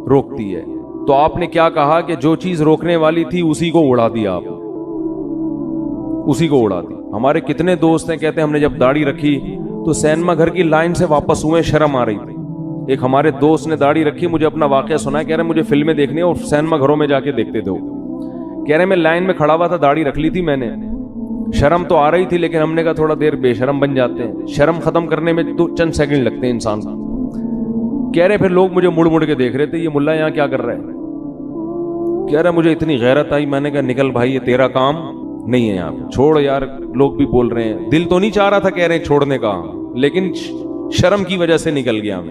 روکتی ہے۔ تو آپ نے کیا کہا کہ جو چیز روکنے والی تھی اسی کو اڑا دیا، آپ اسی کو اڑا دی۔ ہمارے کتنے دوست ہیں کہتے ہیں ہم نے جب داڑھی رکھی تو سینما گھر کی لائن سے واپس ہوئے، شرم آ رہی تھی، ایک ہمارے دوست نے داڑھی رکھی, مجھے اپنا واقعہ سنا, کہہ رہے مجھے فلمیں دیکھنی ہے اور سینما گھروں میں جا کے دیکھتے تھے. کہہ رہے میں لائن میں کھڑا ہوا تھا, داڑھی رکھ لی تھی میں نے, شرم تو آ رہی تھی لیکن ہم نے کہا تھوڑا دیر بے شرم بن جاتے ہیں, شرم ختم کرنے میں تو چند سیکنڈ لگتے ہیں انسان کو. کہہ رہے پھر لوگ مجھے مڑ مڑ کے دیکھ رہے تھے, یہ ملا یہاں کیا کر رہا ہے. کہہ رہا مجھے اتنی غیرت آئی, میں نے کہا نکل بھائی, یہ تیرا کام نہیں ہے یہاں پہ, چھوڑ یار. لوگ بھی بول رہے ہیں, دل تو نہیں چاہ رہا تھا کہہ رہے ہیں چھوڑنے کا, لیکن شرم کی وجہ سے نکل گیا میں.